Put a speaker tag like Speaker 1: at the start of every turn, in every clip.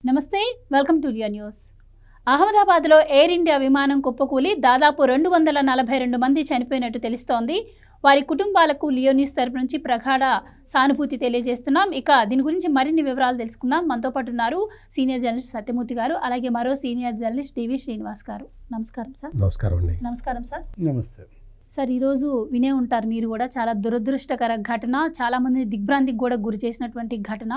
Speaker 1: నమస్తే, welcome to Liya news. అహ్మదాబాద్లో air India విమానం కుప్పకూలి దాదాపు 242 మంది చనిపోయినట్టు తెలుస్తోంది. వారి కుటుంబాలకు లియో న్యూస్ తరపు నుంచి ప్రగాఢ సానుభూతి తెలియజేస్తున్నాం. ఇక దీని గురించి మరిన్ని వివరాలు తెలుసుకుందాం. మనతో పాటు ఉన్నారు సీనియర్ జర్నలిస్ట్ సత్యమూర్తి గారు, అలాగే మరో సీనియర్ జర్నలిస్ట్ డివి శ్రీనివాస్ గారు. నమస్కారం సార్.
Speaker 2: నమస్కారం అండి.
Speaker 1: నమస్కారం సార్.
Speaker 3: నమస్తే
Speaker 1: సార్, ఈరోజు వినే ఉంటారు మీరు కూడా, చాలా దురదృష్టకర ఘటన, చాలామందిని దిగ్భ్రాంతికి కూడా గురి చేసినటువంటి ఘటన.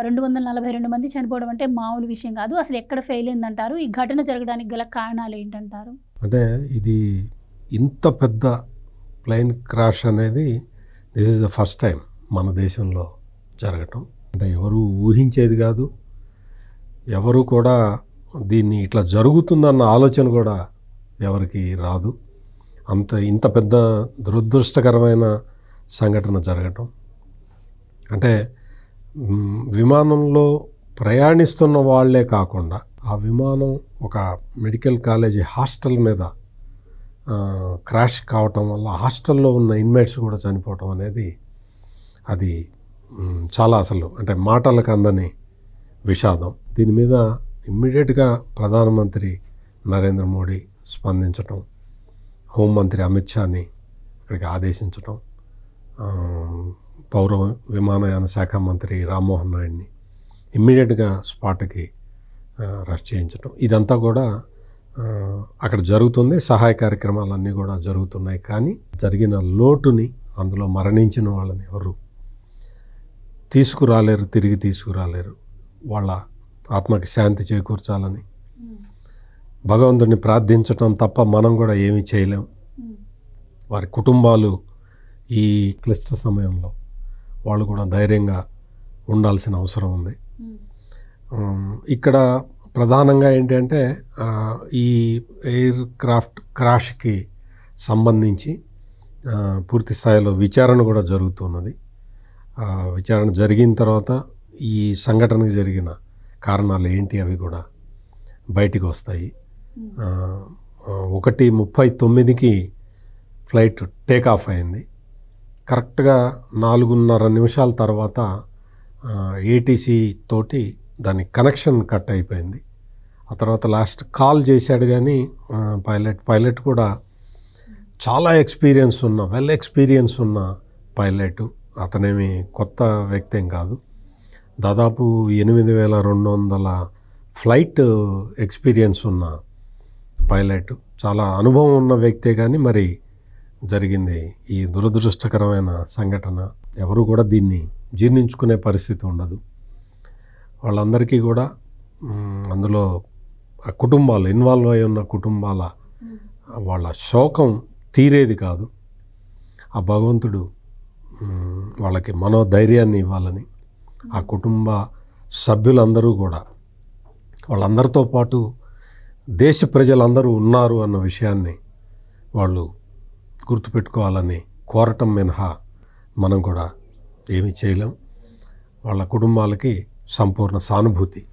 Speaker 1: 242 మంది చనిపోవడం అంటే మామూలు విషయం కాదు. అసలు ఎక్కడ ఫెయిల్ అయిందంటారు? ఈ ఘటన జరగడానికి గల కారణాలు ఏంటంటారు?
Speaker 2: అంటే ఇది ఇంత పెద్ద ప్లేన్ క్రాష్ అనేది this is the first time మన దేశంలో జరగటం. అంటే ఎవరు ఊహించేది కాదు, ఎవరు కూడా దీన్ని ఇట్లా జరుగుతుందన్న ఆలోచన కూడా ఎవరికి రాదు. ఇంత పెద్ద దురదృష్టకరమైన సంఘటన జరగటం అంటే విమానంలో ప్రయాణిస్తున్న వాళ్ళే కాకుండా ఆ విమానం ఒక మెడికల్ కాలేజీ హాస్టల్ మీద క్రాష్ కావటం వల్ల హాస్టల్లో ఉన్న ఇన్మేట్స్ కూడా చనిపోవటం అనేది అది చాలా అసలు అంటే మాటలకు అందని విషాదం. దీని మీద ఇమ్మీడియట్గా ప్రధానమంత్రి నరేంద్ర మోడీ స్పందించటం, హోంమంత్రి అమిత్ షాని ఇక్కడికి ఆదేశించటం, పౌర విమానయాన శాఖ మంత్రి రామ్మోహన్ నాయుడిని ఇమ్మీడియట్గా స్పాట్కి అరెస్ట్ చేయించటం, ఇదంతా కూడా అక్కడ జరుగుతుంది. సహాయ కార్యక్రమాలన్నీ కూడా జరుగుతున్నాయి. కానీ జరిగిన లోటుని, అందులో మరణించిన వాళ్ళని ఎవరు తిరిగి తీసుకురాలేరు. వాళ్ళ ఆత్మకి శాంతి చేకూర్చాలని భగవంతుడిని ప్రార్థించటం తప్ప మనం కూడా ఏమీ చేయలేం. వారి కుటుంబాలు ఈ క్లిష్ట సమయంలో వాళ్ళు కూడా ధైర్యంగా ఉండాల్సిన అవసరం ఉంది. ఇక్కడ ప్రధానంగా ఏంటంటే ఈ ఎయిర్ క్రాఫ్ట్ క్రాష్కి సంబంధించి పూర్తి స్థాయిలో విచారణ కూడా జరుగుతున్నది. విచారణ జరిగిన తర్వాత ఈ సంఘటనకు జరిగిన కారణాలు ఏంటి అవి కూడా బయటికి వస్తాయి. 1:39కి ఫ్లైట్ టేక్ ఆఫ్ అయింది. కరెక్ట్గా 4:30 నిమిషాల తర్వాత ఏటీసీ తోటి దాని కనెక్షన్ కట్ అయిపోయింది. ఆ తర్వాత లాస్ట్ కాల్ చేశాడు, కానీ పైలట్ కూడా చాలా వెల్ ఎక్స్పీరియన్స్ ఉన్న పైలట్. అతనేమి కొత్త వ్యక్తి ఏం కాదు. దాదాపు 8,200 ఫ్లైట్ ఎక్స్పీరియన్స్ ఉన్న పైలట్, చాలా అనుభవం ఉన్న వ్యక్తే. కానీ మరి జరిగింది ఈ దురదృష్టకరమైన సంఘటన. ఎవరు కూడా దీన్ని జీర్ణించుకునే పరిస్థితి ఉండదు. వాళ్ళందరికీ కూడా అందులో ఆ కుటుంబాలు ఇన్వాల్వ్ అయి ఉన్న కుటుంబాల వాళ్ళ శోకం తీరేది కాదు. ఆ భగవంతుడు వాళ్ళకి మనోధైర్యాన్ని ఇవ్వాలని, ఆ కుటుంబ సభ్యులందరూ కూడా వాళ్ళందరితో పాటు దేశ ప్రజలందరూ ఉన్నారు అన్న విషయాన్ని వాళ్ళు గుర్తుపెట్టుకోవాలని కోరటం మినహా మనం కూడా ఏమీ చేయలేం. వాళ్ళ కుటుంబాలకి సంపూర్ణ సానుభూతి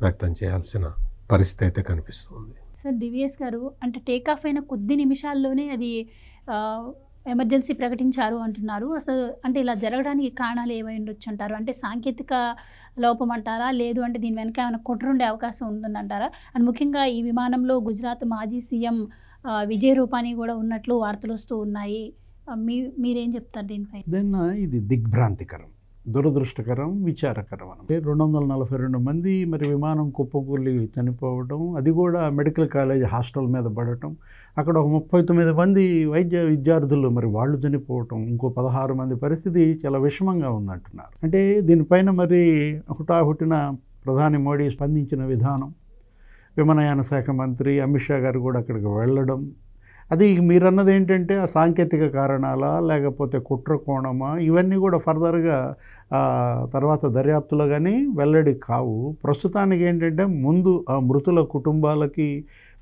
Speaker 2: వ్యక్తం చేయాల్సిన పరిస్థితి అయితే కనిపిస్తుంది.
Speaker 1: సార్, డివిఎస్ గారు, అంటే టేక్ ఆఫ్ అయిన కొద్ది నిమిషాల్లోనే అది ఎమర్జెన్సీ ప్రకటించారు అంటున్నారు. అసలు అంటే ఇలా జరగడానికి కారణాలు ఏమై ఉండొచ్చు అంటారు? అంటే సాంకేతిక లోపం అంటారా, లేదు అంటే దీని వెనక ఏమైనా కుట్రుండే అవకాశం ఉంటుందంటారా? అండ్ ముఖ్యంగా ఈ విమానంలో గుజరాత్ మాజీ సీఎం విజయ్ రూపానీ కూడా ఉన్నట్లు వార్తలు వస్తూ ఉన్నాయి. మీరేం చెప్తారు దీనిపై?
Speaker 3: ఇది దిగ్భ్రాంతికరం, దురదృష్టకరం, విచారకరం. 242 మంది మరి విమానం కుప్పకూలి చనిపోవడం, అది కూడా మెడికల్ కాలేజ్ హాస్టల్ మీద పడటం, అక్కడ ఒక 39 మంది వైద్య విద్యార్థులు మరి వాళ్ళు చనిపోవటం, ఇంకో 16 మంది పరిస్థితి చాలా విషమంగా ఉందంటున్నారు. అంటే దీనిపైన మరి హుటాహుటిన ప్రధాని మోడీ స్పందించిన విధానం, విమానయాన శాఖ మంత్రి అమిత్ షా గారు కూడా అక్కడికి వెళ్ళడం, అది మీరన్నది ఏంటంటే ఆ సాంకేతిక కారణాలా లేకపోతే కుట్ర కోణమా, ఇవన్నీ కూడా ఫర్దర్గా తర్వాత దర్యాప్తులో కానీ వెల్లడి కావు. ప్రస్తుతానికి ఏంటంటే ముందు ఆ మృతుల కుటుంబాలకి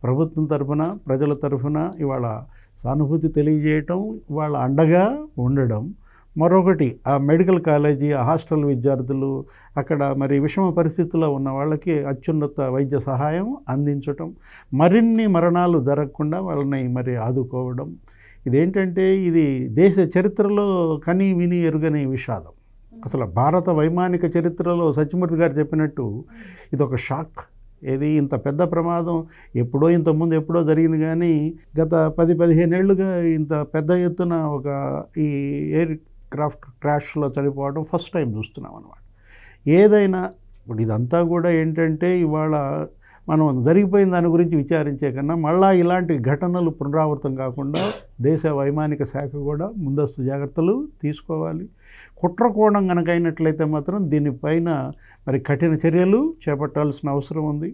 Speaker 3: ప్రభుత్వం తరఫున, ప్రజల తరఫున ఇవాళ సానుభూతి తెలియజేయటం, వాళ్ళ అండగా ఉండడం. మరొకటి ఆ మెడికల్ కాలేజీ, ఆ హాస్టల్ విద్యార్థులు, అక్కడ మరి విషమ పరిస్థితుల్లో ఉన్న వాళ్ళకి అత్యున్నత వైద్య సహాయం అందించటం, మరిన్ని మరణాలు జరగకుండా వాళ్ళని మరి ఆదుకోవడం. ఇదేంటంటే ఇది దేశ చరిత్రలో కని విని ఎరుగని విషాదం. అసలు భారత వైమానిక చరిత్రలో సత్యమూర్తి గారు చెప్పినట్టు ఇదొక షాక్. ఏది ఇంత పెద్ద ప్రమాదం ఇంతకుముందు ఎప్పుడో జరిగింది, కానీ గత 10-15 ఏళ్ళుగా ఇంత పెద్ద ఎత్తున ఒక ఈ ఎయిర్ క్రాఫ్ట్ క్రాష్లో చనిపోవడం ఫస్ట్ టైం చూస్తున్నాం అన్నమాట. ఏదైనా ఇప్పుడు ఇదంతా కూడా ఏంటంటే ఇవాళ మనం జరిగిపోయిన దాని గురించి విచారించే కన్నా మళ్ళీ ఇలాంటి ఘటనలు పునరావృతం కాకుండా దేశ వైమానిక శాఖ కూడా ముందస్తు జాగ్రత్తలు తీసుకోవాలి. కుట్రకోణం కనుక అయినట్లయితే మాత్రం దీనిపైన మరి కఠిన చర్యలు చేపట్టాల్సిన అవసరం ఉంది.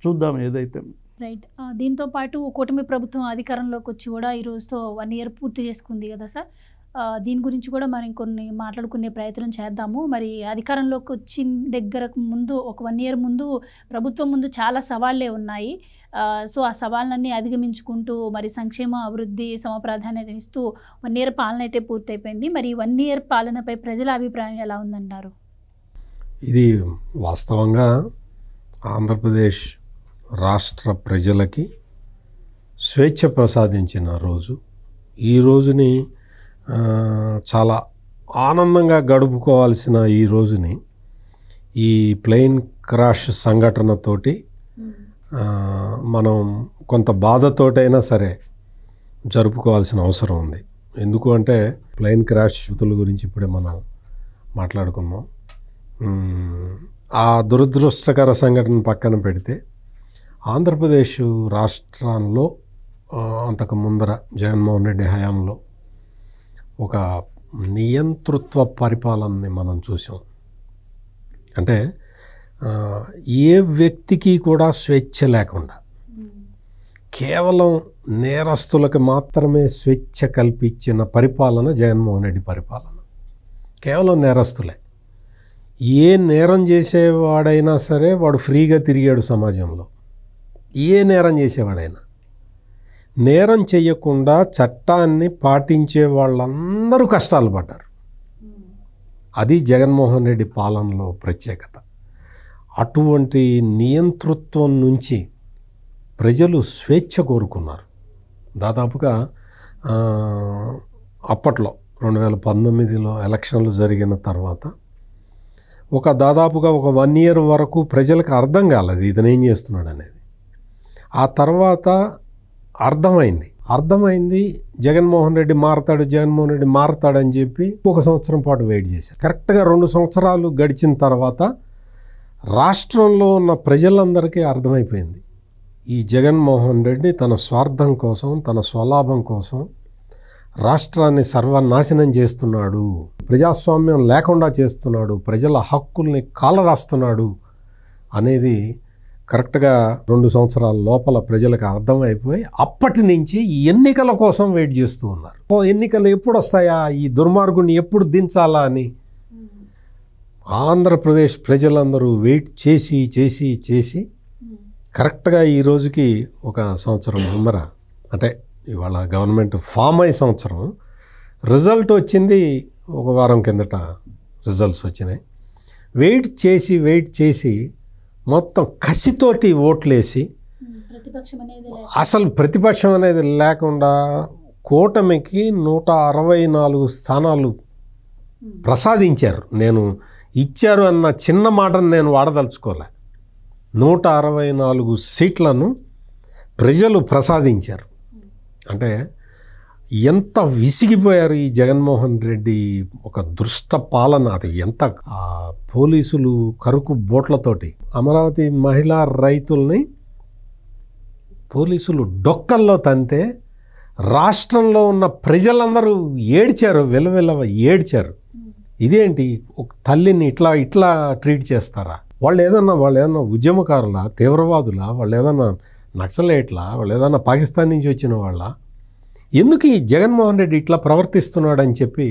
Speaker 3: చూద్దాం ఏదైతే.
Speaker 1: రైట్. దీంతో పాటు కూటమి ప్రభుత్వం అధికారంలోకి వచ్చి కూడా ఈ రోజుతో 1 ఇయర్ పూర్తి చేసుకుంది కదా సార్. దీని గురించి కూడా మనం కొన్ని మాట్లాడుకునే ప్రయత్నం చేద్దాము. మరి అధికారంలోకి వచ్చిన దగ్గరకు ముందు ఒక 1 ఇయర్ ముందు ప్రభుత్వం ముందు చాలా సవాళ్లే ఉన్నాయి. సో ఆ సవాళ్ళన్నీ అధిగమించుకుంటూ మరి సంక్షేమ అభివృద్ధి సమప్రాధాన్యత ఇస్తూ 1 ఇయర్ పాలన అయితే పూర్తయిపోయింది. మరి 1 ఇయర్ పాలనపై ప్రజల అభిప్రాయం ఎలా ఉందంటారు?
Speaker 2: ఇది వాస్తవంగా ఆంధ్రప్రదేశ్ రాష్ట్ర ప్రజలకి స్వేచ్ఛ ప్రసాదించిన రోజు. ఈ రోజుని చాలా ఆనందంగా గడుపుకోవాల్సిన ఈ రోజుని ఈ ప్లేన్ క్రాష్ సంఘటనతోటి మనం కొంత బాధతోటైనా సరే జరుపుకోవాల్సిన అవసరం ఉంది. ఎందుకు అంటే ప్లేన్ క్రాష్ శృతుల గురించి ఇప్పుడే మనం మాట్లాడుకున్నాం. ఆ దురదృష్టకర సంఘటన పక్కన పెడితే ఆంధ్రప్రదేశ్ రాష్ట్రంలో అంతకు ముందర జగన్మోహన్ రెడ్డి హయాంలో ఒక నియంతృత్వ పరిపాలనని మనం చూసాం. అంటే ఏ వ్యక్తికి కూడా స్వేచ్ఛ లేకుండా కేవలం నేరస్తులకు మాత్రమే స్వేచ్ఛ కల్పించిన పరిపాలన జగన్మోహన్ రెడ్డి పరిపాలన. కేవలం నేరస్తులే. ఏ నేరం చేసేవాడైనా సరే వాడు ఫ్రీగా తిరిగాడు సమాజంలో. ఏ నేరం చేసేవాడైనా నేరం చేయకుండా చట్టాన్ని పాటించే వాళ్ళందరూ కష్టాలు పడ్డారు. అది జగన్మోహన్ రెడ్డి పాలనలో ప్రత్యేకత. అటువంటి నియంతృత్వం నుంచి ప్రజలు స్వేచ్ఛ కోరుకున్నారు. దాదాపుగా అప్పట్లో 2019లో ఎలక్షన్లు జరిగిన తర్వాత దాదాపుగా ఒక 1 ఇయర్ వరకు ప్రజలకు అర్థం కాలేదు ఇతను ఏం చేస్తున్నాడు అనేది. ఆ తర్వాత అర్థమైంది జగన్మోహన్ రెడ్డి మారతాడని చెప్పి 1 సంవత్సరం పాటు వెయిట్ చేశారు. కరెక్ట్గా 2 సంవత్సరాలు గడిచిన తర్వాత రాష్ట్రంలో ఉన్న ప్రజలందరికీ అర్థమైపోయింది ఈ జగన్మోహన్ రెడ్డి తన స్వార్థం కోసం, తన స్వలాభం కోసం రాష్ట్రాన్ని సర్వనాశనం చేస్తున్నాడు, ప్రజాస్వామ్యం లేకుండా చేస్తున్నాడు, ప్రజల హక్కుల్ని కాలరాస్తున్నాడు అనేది కరెక్ట్గా 2 సంవత్సరాల లోపల ప్రజలకు అర్థమైపోయి అప్పటి నుంచి ఎన్నికల కోసం వెయిట్ చేస్తూ ఉన్నారు. ఎన్నికలు ఎప్పుడు వస్తాయా, ఈ దుర్మార్గుని ఎప్పుడు దించాలా అని ఆంధ్రప్రదేశ్ ప్రజలందరూ వెయిట్ చేసి కరెక్ట్గా ఈ రోజుకి 1 సంవత్సరం ముందర, అంటే ఇవాళ గవర్నమెంట్ ఫామ్ అయ్యే సంవత్సరం, రిజల్ట్ వచ్చింది 1 వారం కిందట రిజల్ట్స్ వచ్చినాయి. వెయిట్ చేసి మొత్తం కసితోటి ఓట్లేసి అసలు ప్రతిపక్షం అనేది లేకుండా కూటమికి 164 స్థానాలు ప్రసాదించారు. నేను ఇచ్చారు అన్న చిన్న మాటను నేను వాడదలుచుకోలే. 164 సీట్లను ప్రజలు ప్రసాదించారు. అంటే ఎంత విసిగిపోయారు ఈ జగన్మోహన్ రెడ్డి ఒక దుష్ట పాలన. అది ఎంత పోలీసులు కరుకు బోట్లతోటి అమరావతి మహిళా రైతుల్ని పోలీసులు డొక్కల్లో తంతే రాష్ట్రంలో ఉన్న ప్రజలందరూ ఏడ్చారు, ఏడ్చారు. ఇదేంటి, ఒక తల్లిని ఇట్లా ట్రీట్ చేస్తారా? వాళ్ళు ఏదన్నా ఉద్యమకారులా, తీవ్రవాదులా, వాళ్ళు ఏదన్నా నక్సలైట్లా, వాళ్ళు ఏదన్నా పాకిస్తాన్ నుంచి వచ్చిన వాళ్ళ? ఎందుకు ఈ జగన్మోహన్ రెడ్డి ఇట్లా ప్రవర్తిస్తున్నాడని చెప్పి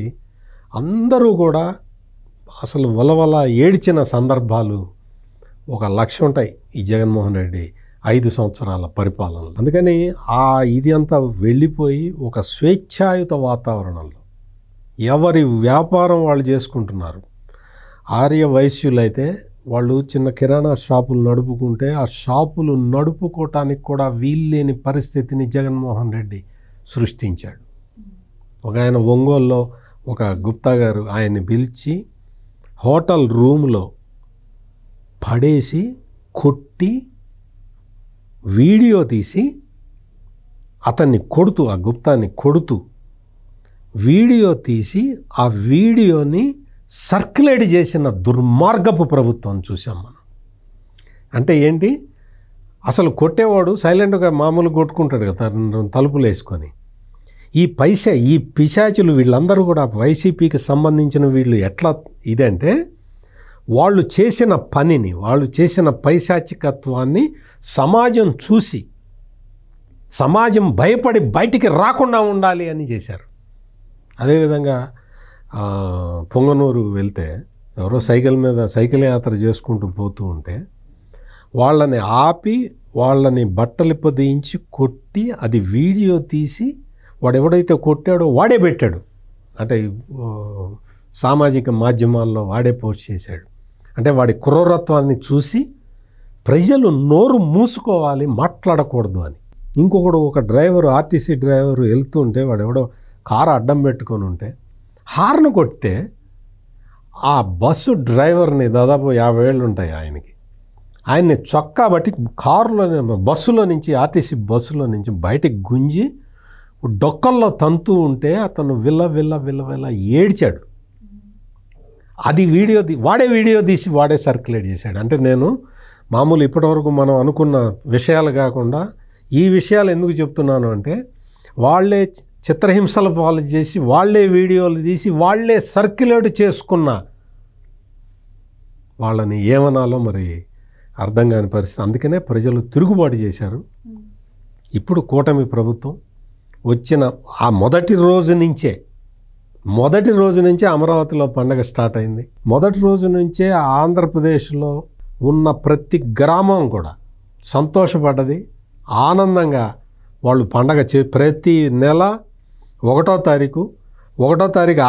Speaker 2: అందరూ కూడా అసలు వలవల ఏడ్చిన సందర్భాలు 1,00,000 ఉంటాయి ఈ జగన్మోహన్ రెడ్డి 5 సంవత్సరాల పరిపాలన. అందుకని ఇది అంతా వెళ్ళిపోయి ఒక స్వేచ్ఛాయుత వాతావరణంలో ఎవరి వ్యాపారం వాళ్ళు చేసుకుంటున్నారు. ఆర్య వైశ్యులైతే వాళ్ళు చిన్న కిరాణా షాపులు నడుపుకుంటే ఆ షాపులు నడుపుకోవటానికి కూడా వీల్లేని పరిస్థితిని జగన్మోహన్ రెడ్డి సృష్టించాడు. ఒక ఆయన ఒంగోలులో ఒక గుప్తా గారు ఆయన్ని పిలిచి హోటల్ రూమ్లో పడేసి కొట్టి వీడియో తీసి అతన్ని కొడుతూ, ఆ గుప్తాన్ని కొడుతూ వీడియో తీసి ఆ వీడియోని సర్క్యులేట్ చేసిన దుర్మార్గపు ప్రభుత్వం చూసాం మనం. అంటే ఏంటి, అసలు కొట్టేవాడు సైలెంట్గా మామూలు కొట్టుకుంటాడు కదా తలుపులు వేసుకొని. ఈ పిశాచులు వీళ్ళందరూ కూడా వైసీపీకి సంబంధించిన వీళ్ళు ఎట్లా ఇదంటే, వాళ్ళు చేసిన పనిని, వాళ్ళు చేసిన పైశాచికత్వాన్ని సమాజం చూసి, సమాజం భయపడి బయటికి రాకుండా ఉండాలి అని చేశారు. అదేవిధంగా పొంగనూరు వెళ్తే ఎవరో సైకిల్ యాత్ర చేసుకుంటూ పోతూ ఉంటే వాళ్ళని ఆపి వాళ్ళని బట్టలు పొదించి కొట్టి అది వీడియో తీసి వాడు ఎవడైతే కొట్టాడో వాడే పెట్టాడు. అంటే సామాజిక మాధ్యమాల్లో వాడే పోస్ట్ చేశాడు. అంటే వాడి క్రూరత్వాన్ని చూసి ప్రజలు నోరు మూసుకోవాలి, మాట్లాడకూడదు అని. ఇంకొకడు, ఒక డ్రైవరు, ఆర్టీసీ డ్రైవరు వెళ్తుంటే వాడు ఎవడో కారు అడ్డం పెట్టుకొని ఉంటే హార్న్ కొడితే ఆ బస్సు డ్రైవర్ని, దాదాపు 50 ఏళ్ళు ఉంటాయి ఆయన్ని చొక్కా బట్టి బస్సులో నుంచి, ఆర్టీసీ బస్సులో నుంచి బయటికి గుంజి డొక్కల్లో తంతూ ఉంటే అతను విల్ల ఏడ్చాడు. అది వాడే వీడియో తీసి వాడే సర్క్యులేట్ చేశాడు. అంటే నేను మామూలు ఇప్పటివరకు మనం అనుకున్న విషయాలు కాకుండా ఈ విషయాలు ఎందుకు చెప్తున్నాను అంటే, వాళ్ళే చిత్రహింసల పాలు చేసి, వాళ్ళే వీడియోలు తీసి, వాళ్ళే సర్క్యులేట్ చేసుకున్న వాళ్ళని ఏమనాలో మరి అర్థం కాని పరిస్థితి. అందుకనే ప్రజలు తిరుగుబాటు చేశారు. ఇప్పుడు కూటమి ప్రభుత్వం వచ్చిన ఆ మొదటి రోజు నుంచే అమరావతిలో పండగ స్టార్ట్ అయింది. మొదటి రోజు నుంచే ఆంధ్రప్రదేశ్లో ఉన్న ప్రతి గ్రామం కూడా సంతోషపడ్డది, ఆనందంగా వాళ్ళు పండగ ప్రతి నెల 1వ తారీఖు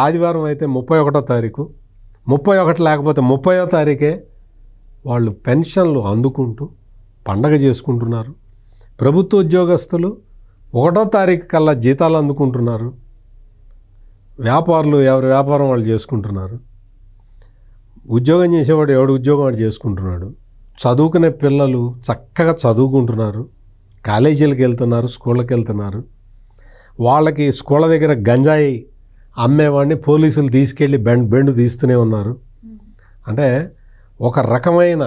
Speaker 2: ఆదివారం అయితే 31వ తారీఖు, 31 లేకపోతే 30వ తారీఖే వాళ్ళు పెన్షన్లు అందుకుంటూ పండగ చేసుకుంటున్నారు. ప్రభుత్వ ఉద్యోగస్తులు 1వ తారీఖు కల్లా జీతాలు అందుకుంటున్నారు. వ్యాపారులు ఎవరి వ్యాపారం వాళ్ళు చేసుకుంటున్నారు. ఉద్యోగం చేసేవాడు ఎవడు ఉద్యోగం వాడు చేసుకుంటున్నాడు. చదువుకునే పిల్లలు చక్కగా చదువుకుంటున్నారు, కాలేజీలకు వెళ్తున్నారు, స్కూళ్ళకి వెళ్తున్నారు. వాళ్ళకి స్కూళ్ళ దగ్గర గంజాయి అమ్మేవాడిని పోలీసులు తీసుకెళ్ళి బెండు తీస్తూనే ఉన్నారు. అంటే ఒక రకమైన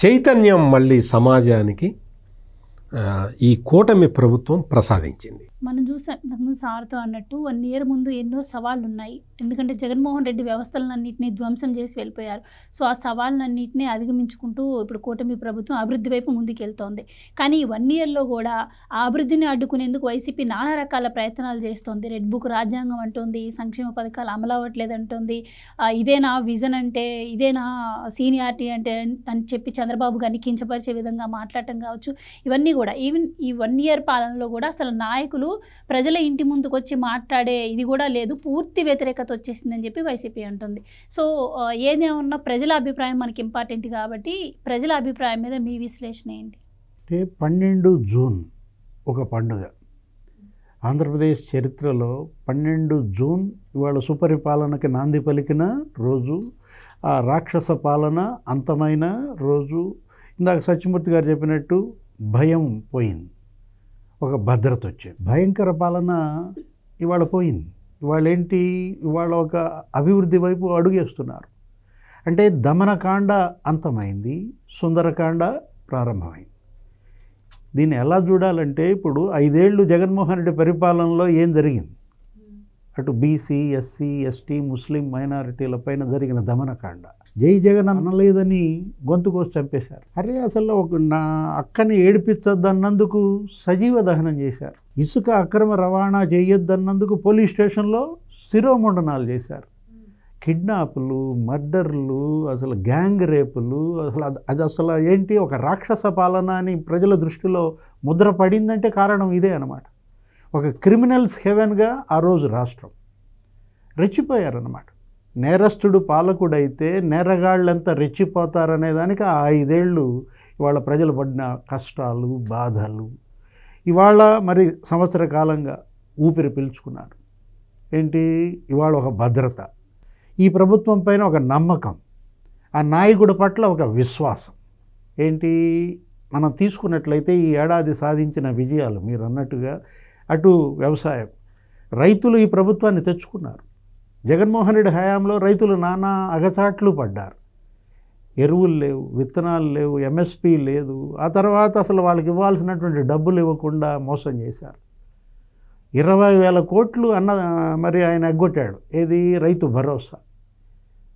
Speaker 2: చైతన్యం మళ్ళీ సమాజానికి ఈ కూటమి ప్రభుత్వం ప్రసాదించింది.
Speaker 1: మనం చూసాం ఇంతకుముందు సార్తో అన్నట్టు 1 ఇయర్ ముందు ఎన్నో సవాళ్ళు ఉన్నాయి. ఎందుకంటే జగన్మోహన్ రెడ్డి వ్యవస్థలన్నింటినీ ధ్వంసం చేసి వెళ్ళిపోయారు. సో ఆ సవాళ్ళన్నింటినీ అధిగమించుకుంటూ ఇప్పుడు కూటమి ప్రభుత్వం అభివృద్ధి వైపు ముందుకెళ్తోంది. కానీ ఈ 1 ఇయర్లో కూడా ఆ అభివృద్ధిని అడ్డుకునేందుకు వైసీపీ నానా రకాల ప్రయత్నాలు చేస్తోంది. రెడ్ బుక్ రాజ్యాంగం అంటుంది, సంక్షేమ పథకాలు అమలు అవ్వట్లేదు అంటుంది, ఇదేనా విజన్ అంటే, ఇదేనా సీనియారిటీ అంటే అని చెప్పి చంద్రబాబు గారిని కించపరిచే విధంగా మాట్లాడటం కావచ్చు. ఇవన్నీ కూడా ఈవెన్ ఈ 1 ఇయర్ పాలనలో కూడా అసలు నాయకులు ప్రజల ఇంటి ముందుకు వచ్చి మాట్లాడే ఇది కూడా లేదు, పూర్తి వ్యతిరేకత వచ్చేసిందని చెప్పి వైసీపీ అంటుంది. సో ఏదేమన్నా ప్రజల అభిప్రాయం మనకి ఇంపార్టెంట్ కాబట్టి ప్రజల అభిప్రాయం మీద మీ విశ్లేషణ ఏంటి?
Speaker 3: అంటే 12 జూన్ ఒక పండుగ. ఆంధ్రప్రదేశ్ చరిత్రలో 12 జూన్ ఇవాళ సుపరిపాలనకి నాంది పలికిన రోజు, ఆ రాక్షస పాలన అంతమైన రోజు. ఇందాక సత్యమూర్తి గారు చెప్పినట్టు భయం పోయింది, ఒక భద్రత వచ్చింది. భయంకర పాలన ఇవాళ పోయింది. ఇవాళ ఒక అభివృద్ధి వైపు అడుగేస్తున్నారు. అంటే దమనకాండ అంతమైంది, సుందరకాండ ప్రారంభమైంది. దీన్ని ఎలా చూడాలంటే, ఇప్పుడు 5 ఏళ్ళు జగన్మోహన్ రెడ్డి పరిపాలనలో ఏం జరిగింది? అటు బీసీ, ఎస్సీ, ఎస్టీ, ముస్లిం మైనారిటీల పైన జరిగిన దమనకాండ. జై జగన్ అనలేదని గొంతు కోసి చంపేశారు. అరే అసలు నా అక్కని ఏడిపించొద్దన్నందుకు సజీవ దహనం చేశారు. ఇసుక అక్రమ రవాణా చేయొద్దన్నందుకు పోలీస్ స్టేషన్లో శిరోముండనాలు చేశారు. కిడ్నాపులు, మర్డర్లు, అసలు గ్యాంగ్ రేపులు, అది అసలు ఏంటి, ఒక రాక్షస పాలన అని ప్రజల దృష్టిలో ముద్ర పడిందంటే కారణం ఇదే అన్నమాట. ఒక క్రిమినల్స్ హెవెన్గా ఆ రోజు రాష్ట్రం రెచ్చిపోయారన్నమాట. నేరస్తుడు పాలకుడైతే నేరగాళ్ళంత రెచ్చిపోతారనే దానికి ఆ 5 ఏళ్ళు ఇవాళ ప్రజలు పడిన కష్టాలు, బాధలు ఇవాళ మరి సంవత్సర కాలంగా ఊపిరి పీల్చుకున్నారు. ఏంటి, ఇవాళ ఒక భద్రత, ఈ ప్రభుత్వం పైన ఒక నమ్మకం. ఆ నాయకుడి పట్ల ఒక విశ్వాసం. ఏంటి మనం తీసుకున్నట్లయితే ఈ ఏడాది సాధించిన విజయాలు మీరు అన్నట్టుగా అటు వ్యవసాయం, రైతులు ఈ ప్రభుత్వాన్ని తెచ్చుకున్నారు. జగన్మోహన్ రెడ్డి హయాంలో రైతులు నానా అగచాట్లు పడ్డారు. ఎరువులు లేవు, విత్తనాలు లేవు, ఎంఎస్పి లేదు. ఆ తర్వాత అసలు వాళ్ళకి ఇవ్వాల్సినటువంటి డబ్బులు ఇవ్వకుండా మోసం చేశారు. 20,000 కోట్లు మరి ఆయన ఎగ్గొట్టాడు. ఏది? రైతు భరోసా.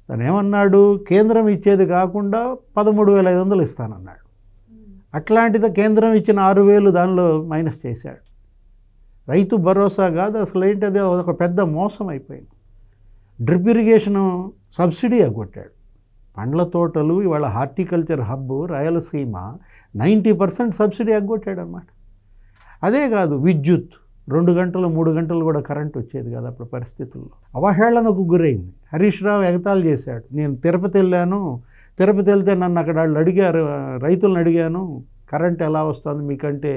Speaker 3: తను ఏమన్నాడు? కేంద్రం ఇచ్చేది కాకుండా 13,500 ఇస్తానన్నాడు. అట్లాంటిది కేంద్రం ఇచ్చిన 6,000 దానిలో మైనస్ చేశాడు. రైతు భరోసా కాదు అసలు ఏంటది, ఒక పెద్ద మోసం అయిపోయింది. డ్రిప్ ఇరిగేషను సబ్సిడీ ఎగ్గొట్టాడు. పండ్ల తోటలు ఇవాళ హార్టికల్చర్ హబ్ రాయలసీమ 90% సబ్సిడీ ఎగ్గొట్టాడు అన్నమాట. అదే కాదు, విద్యుత్ 2 గంటలు 3 గంటలు కూడా కరెంట్ వచ్చేది కాదు అప్పుడు పరిస్థితుల్లో. అవహేళనకు గురైంది. హరీష్ రావు ఎగతాళి చేశాడు. నేను తిరుపతి వెళ్ళాను, తిరుపతి వెళ్తే నన్ను అక్కడ వాళ్ళు అడిగారు, రైతులను అడిగాను, కరెంట్ ఎలా వస్తుంది మీకంటే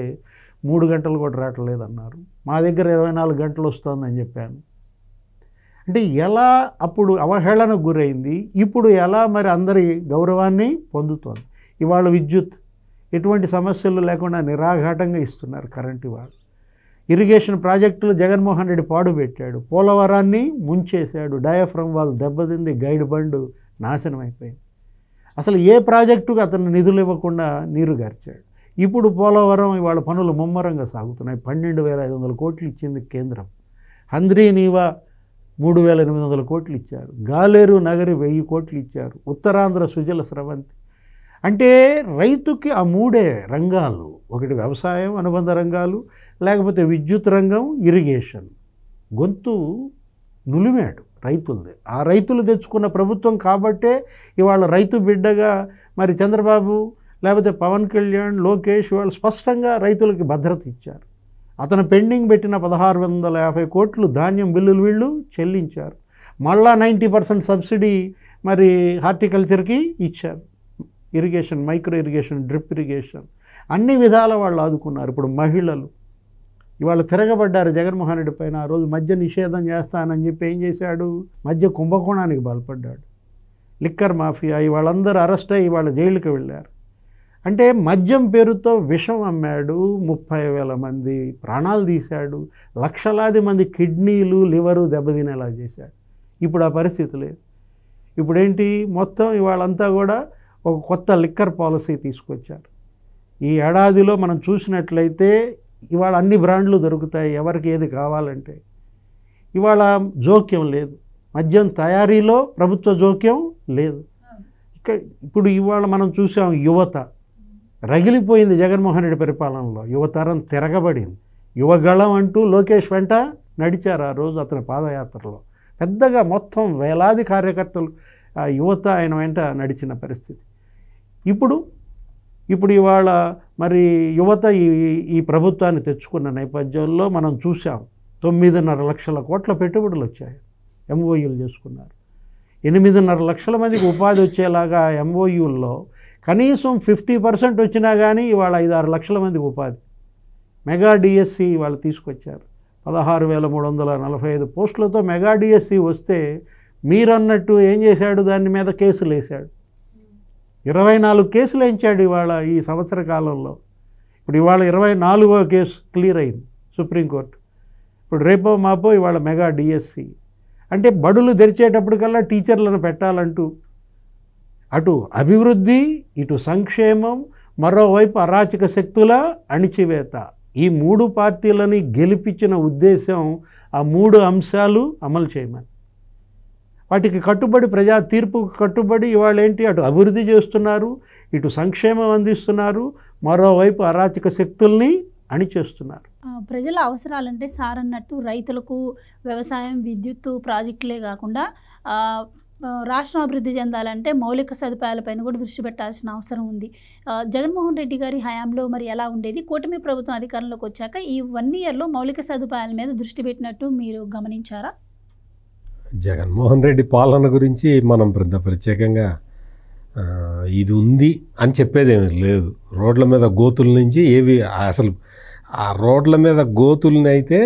Speaker 3: 3 గంటలు కూడా రావట్లేదు అన్నారు. మా దగ్గర 24 గంటలు వస్తుందని చెప్పాను. అంటే ఎలా అప్పుడు అవహేళనకు గురైంది, ఇప్పుడు ఎలా మరి అందరి గౌరవాన్ని పొందుతోంది. ఇవాళ విద్యుత్ ఎటువంటి సమస్యలు లేకుండా నిరాఘాటంగా ఇస్తున్నారు కరెంట్. ఇవాళ ఇరిగేషన్ ప్రాజెక్టులు జగన్మోహన్ రెడ్డి పాడుపెట్టాడు. పోలవరాన్ని ముంచేశాడు. డయాఫ్రమ్ వాల్ దెబ్బతింది, గైడ్ బండు నాశనం అయిపోయింది. అసలు ఏ ప్రాజెక్టుకు అతను నిధులు ఇవ్వకుండా నీరు గార్చాడు. ఇప్పుడు పోలవరం ఇవాళ పనులు ముమ్మరంగా సాగుతున్నాయి. 12,500 కోట్లు ఇచ్చింది కేంద్రం. హంద్రీ నీవా 3,800 కోట్లు ఇచ్చారు. గాలేరు నగరి 1000 కోట్లు ఇచ్చారు. ఉత్తరాంధ్ర సుజల స్రవంతి. అంటే రైతుకి ఆ 3 రంగాలు, ఒకటి వ్యవసాయం అనుబంధ రంగాలు, లేకపోతే విద్యుత్ రంగం, ఇరిగేషన్. గొంతు నులిమాడు రైతులది. ఆ రైతులు తెచ్చుకున్న ప్రభుత్వం కాబట్టే ఇవాళ రైతు బిడ్డగా మరి చంద్రబాబు లేకపోతే పవన్ కళ్యాణ్, లోకేష్ వాళ్ళు స్పష్టంగా రైతులకి భద్రత ఇచ్చారు. అతను పెండింగ్ పెట్టిన 1,650 కోట్లు ధాన్యం బిల్లులు వీళ్ళు చెల్లించారు. మళ్ళా 90% సబ్సిడీ మరి హార్టికల్చర్కి ఇచ్చారు. Irrigation, micro irrigation, drip irrigation అన్ని విధాల వాళ్ళు ఆదుకున్నారు. ఇప్పుడు మహిళలు ఇవాళ తిరగబడ్డారు జగన్మోహన్ రెడ్డి పైన. ఆ రోజు మద్య నిషేధం చేస్తానని చెప్పి ఏం చేశాడు? మద్య కుంభకోణానికి పాల్పడ్డాడు. లిక్కర్ మాఫియా ఇవాళందరూ అరెస్ట్ అయ్యి ఇవాళ జైలుకి వెళ్ళారు. అంటే మద్యం పేరుతో విషం అమ్మాడు. 30,000 మంది ప్రాణాలు తీశాడు. లక్షలాది మంది కిడ్నీలు, లివరు దెబ్బతినేలా చేశాడు. ఇప్పుడు ఆ పరిస్థితి లేదు. ఇప్పుడేంటి? మొత్తం ఇవాళంతా కూడా ఒక కొత్త లిక్కర్ పాలసీ తీసుకొచ్చారు. ఈ ఏడాదిలో మనం చూసినట్లయితే ఇవాళ అన్ని బ్రాండ్లు దొరుకుతాయి ఎవరికి ఏది కావాలంటే. ఇవాళ జోక్యం లేదు. మద్యం తయారీలో ప్రభుత్వ జోక్యం లేదు. ఇప్పుడు ఇవాళ మనం చూసాం, యువత రగిలిపోయింది జగన్మోహన్ రెడ్డి పరిపాలనలో. యువతరం తిరగబడింది. యువగళం అంటూ లోకేష్ వెంట నడిచారు ఆ రోజు అతని పాదయాత్రలో. పెద్దగా మొత్తం వేలాది కార్యకర్తలు ఆ యువత ఆయన వెంట నడిచిన పరిస్థితి. ఇప్పుడు ఇవాళ మరి యువత ఈ ప్రభుత్వాన్ని తెచ్చుకున్న నేపథ్యంలో మనం చూసాం 9.5 లక్షల కోట్ల పెట్టుబడులు వచ్చాయి. ఎంఓయూలు చేసుకున్నారు. 8.5 లక్షల మందికి ఉపాధి వచ్చేలాగా ఎంఓయూల్లో కనీసం 50% వచ్చినా కానీ ఇవాళ 5-6 లక్షల మందికి ఉపాధి. మెగా డిఎస్సి వాళ్ళు తీసుకొచ్చారు. 16,345 పోస్టులతో మెగా డిఎస్సి వస్తే మీరన్నట్టు ఏం చేశాడు? దాని మీద కేసులు వేశాడు. 24 కేసులు వేయించాడు ఇవాళ ఈ సంవత్సర కాలంలో. ఇప్పుడు ఇవాళ 24వ కేసు క్లియర్ అయింది సుప్రీంకోర్టు. ఇప్పుడు రేపో మాపో ఇవాళ మెగా డిఎస్సి. అంటే బడులు తెరిచేటప్పటికల్లా టీచర్లను పెట్టాలంటూ అటు అభివృద్ధి, ఇటు సంక్షేమం, మరోవైపు అరాచక శక్తుల అణిచివేత, ఈ 3 పార్టీలని గెలిపించిన ఉద్దేశం ఆ 3 అంశాలు అమలు చేయమని. వాటికి కట్టుబడి, ప్రజా తీర్పుకు కట్టుబడి ఇవాళ ఏంటి? అటు అభివృద్ధి చేస్తున్నారు, ఇటు సంక్షేమం అందిస్తున్నారు, మరోవైపు అరాచక శక్తుల్ని అణిచేస్తున్నారు.
Speaker 1: ప్రజల అవసరాలంటే సార్ అన్నట్టు రైతులకు వ్యవసాయం, విద్యుత్ ప్రాజెక్టులే కాకుండా రాష్ట్రం అభివృద్ధి చెందాలంటే మౌలిక సదుపాయాలపైన కూడా దృష్టి పెట్టాల్సిన అవసరం ఉంది. జగన్మోహన్ రెడ్డి గారి హయాంలో మరి ఎలా ఉండేది? కూటమి ప్రభుత్వం అధికారంలోకి వచ్చాక ఈ 1 ఇయర్లో మౌలిక సదుపాయాల మీద దృష్టి పెట్టినట్టు మీరు గమనించారా?
Speaker 2: జగన్మోహన్ రెడ్డి పాలన గురించి మనం ప్రత్యేకంగా ఇది ఉంది అని చెప్పేదేమీ లేదు. రోడ్ల మీద గోతుల నుంచి ఏవి అసలు ఆ రోడ్ల మీద గోతుల్ని అయితే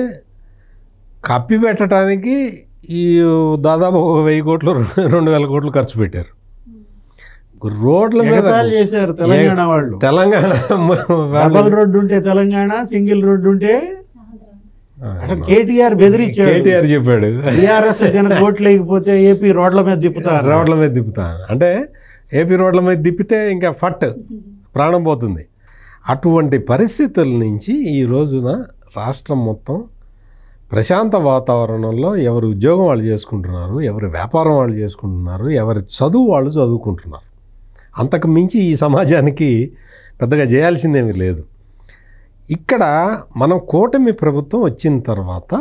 Speaker 2: కప్పిపెట్టడానికి ఈ దాదాపు 1,000 కోట్లు 2,000 కోట్లు ఖర్చు పెట్టారు. రోడ్ల మీద
Speaker 3: ఎగతాళి చేశారు తెలంగాణ వాళ్ళు.
Speaker 2: తెలంగాణ
Speaker 3: డబల్ రోడ్డు ఉంటే తెలంగాణ, సింగిల్ రోడ్డు ఉంటే కేటీఆర్ బెదిరించాడు.
Speaker 2: కేటీఆర్ చెప్పాడు
Speaker 3: టీఆర్ఎస్ కనుక ఓట్లు లేకపోతే ఏపీ రోడ్ల మీద తిప్పుతారు.
Speaker 2: రోడ్ల మీద తిప్పుతాను అంటే ఏపీ రోడ్ల మీద తిప్పితే ఇంకా ఫట్ ప్రాణం పోతుంది. అటువంటి పరిస్థితుల నుంచి ఈ రోజున రాష్ట్రం మొత్తం ప్రశాంత వాతావరణంలో ఎవరు ఉద్యోగం వాళ్ళు చేసుకుంటున్నారు, ఎవరి వ్యాపారం వాళ్ళు చేసుకుంటున్నారు, ఎవరి చదువు వాళ్ళు చదువుకుంటున్నారు. అంతకు మించి ఈ సమాజానికి పెద్దగా చేయాల్సిందేమీ లేదు. ఇక్కడ మనం కూటమి ప్రభుత్వం వచ్చిన తర్వాత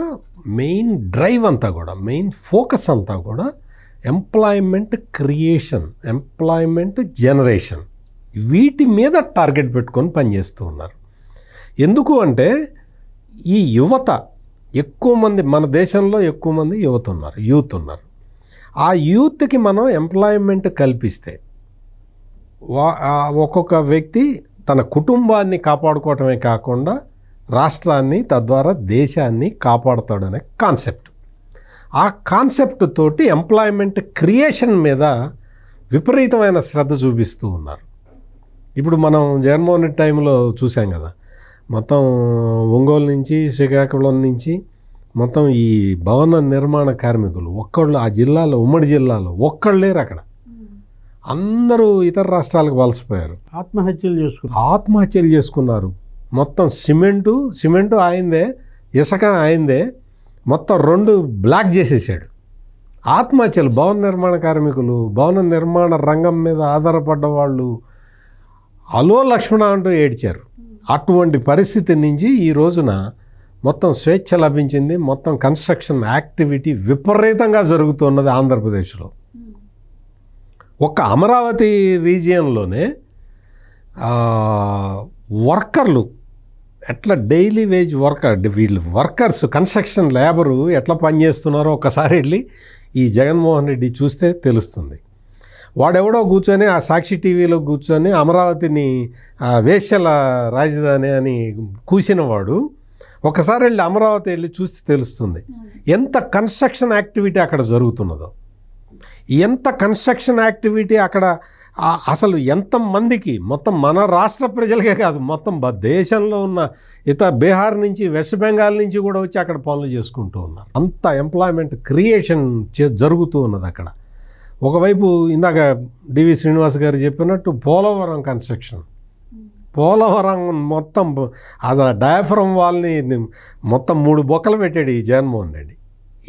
Speaker 2: మెయిన్ డ్రైవ్ అంతా కూడా, మెయిన్ ఫోకస్ అంతా కూడా ఎంప్లాయ్మెంట్ క్రియేషన్, ఎంప్లాయ్మెంట్ జనరేషన్, వీటి మీద టార్గెట్ పెట్టుకొని పనిచేస్తూ ఉన్నారు. ఎందుకు అంటే ఈ యువత ఎక్కువ మంది, మన దేశంలో ఎక్కువ మంది యువత ఉన్నారు, యూత్ ఉన్నారు. ఆ యూత్కి మనం ఎంప్లాయ్మెంట్ కల్పిస్తే ఒక్కొక్క వ్యక్తి తన కుటుంబాన్ని కాపాడుకోవటమే కాకుండా రాష్ట్రాన్ని తద్వారా దేశాన్ని కాపాడుతాడనే కాన్సెప్ట్. ఆ కాన్సెప్ట్ తోటి ఎంప్లాయ్మెంట్ క్రియేషన్ మీద విపరీతమైన శ్రద్ధ చూపిస్తూ ఉన్నారు. ఇప్పుడు మనం జగన్మోహన్ రెడ్డి టైంలో చూసాం కదా, మొత్తం ఒంగోలు నుంచి శ్రీకాకుళం నుంచి మొత్తం ఈ భవన నిర్మాణ కార్మికులు ఒక్కళ్ళు ఆ జిల్లాలో, ఉమ్మడి జిల్లాలో ఒక్కళ్ళు లేరు. అక్కడ అందరూ ఇతర రాష్ట్రాలకు వలసపోయారు, ఆత్మహత్యలు చేసుకున్నారు. మొత్తం సిమెంటు ఆయిందే, ఇసుక ఆయిందే, మొత్తం 2 బ్లాక్ చేసేసాడు. ఆత్మహత్యలు, భవన నిర్మాణ కార్మికులు, భవన నిర్మాణ రంగం మీద ఆధారపడ్డ వాళ్ళు అలో లక్ష్మణ అంటూ ఏడ్చారు. అటువంటి పరిస్థితి నుంచి ఈ రోజున మొత్తం స్వేచ్ఛ లభించింది. మొత్తం కన్స్ట్రక్షన్ యాక్టివిటీ విపరీతంగా జరుగుతున్నది ఆంధ్రప్రదేశ్లో. ఒక్క అమరావతి రీజియన్లోనే వర్కర్లు ఎట్లా డైలీ వేజ్ వీళ్ళు వర్కర్స్, కన్స్ట్రక్షన్ లేబరు ఎట్లా పనిచేస్తున్నారో ఒకసారి వెళ్ళి ఈ జగన్మోహన్ రెడ్డి చూస్తే తెలుస్తుంది. వాడెవడో కూర్చొని ఆ సాక్షి టీవీలో కూర్చొని అమరావతిని వేశ్యల రాజధాని అని కూసినవాడు ఒకసారి వెళ్ళి అమరావతి వెళ్ళి చూస్తే తెలుస్తుంది ఎంత కన్స్ట్రక్షన్ యాక్టివిటీ అక్కడ జరుగుతున్నదో, ఎంత కన్స్ట్రక్షన్ యాక్టివిటీ అక్కడ. అసలు ఎంతమందికి, మొత్తం మన రాష్ట్ర ప్రజలకే కాదు, మొత్తం దేశంలో ఉన్న బీహార్ నుంచి, వెస్ట్ బెంగాల్ నుంచి కూడా వచ్చి అక్కడ పనులు చేసుకుంటూ ఉన్నారు. అంత ఎంప్లాయ్మెంట్ క్రియేషన్ జరుగుతూ ఉన్నది అక్కడ. ఒకవైపు ఇందాక డివి శ్రీనివాస్ గారు చెప్పినట్టు పోలవరం కన్స్ట్రక్షన్, పోలవరం మొత్తం అసలు డయాఫ్రమ్ వాల్ని మొత్తం 3 బొక్కలు పెట్టాడు ఈ జగన్మోహన్ రెడ్డి.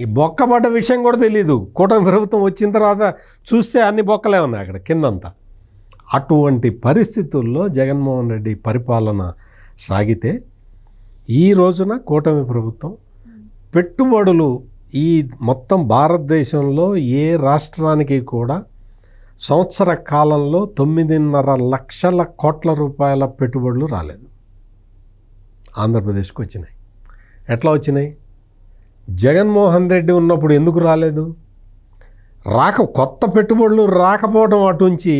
Speaker 2: ఈ బొక్కబడ్డ విషయం కూడా తెలియదు. కూటమి ప్రభుత్వం వచ్చిన తర్వాత చూస్తే అన్ని బొక్కలే ఉన్నాయి అక్కడ కిందంతా. అటువంటి పరిస్థితుల్లో జగన్మోహన్ రెడ్డి పరిపాలన సాగితే ఈ రోజున కూటమి ప్రభుత్వం పెట్టుబడులు ఈ మొత్తం భారతదేశంలో ఏ రాష్ట్రానికి కూడా సంవత్సర కాలంలో 9.5 లక్షల కోట్ల రూపాయల పెట్టుబడులు రాలేదు. ఆంధ్రప్రదేశ్కి వచ్చినాయి. ఎట్లా వచ్చినాయి? జగన్మోహన్ రెడ్డి ఉన్నప్పుడు ఎందుకు రాలేదు? కొత్త పెట్టుబడులు రాకపోవడం అటుంచి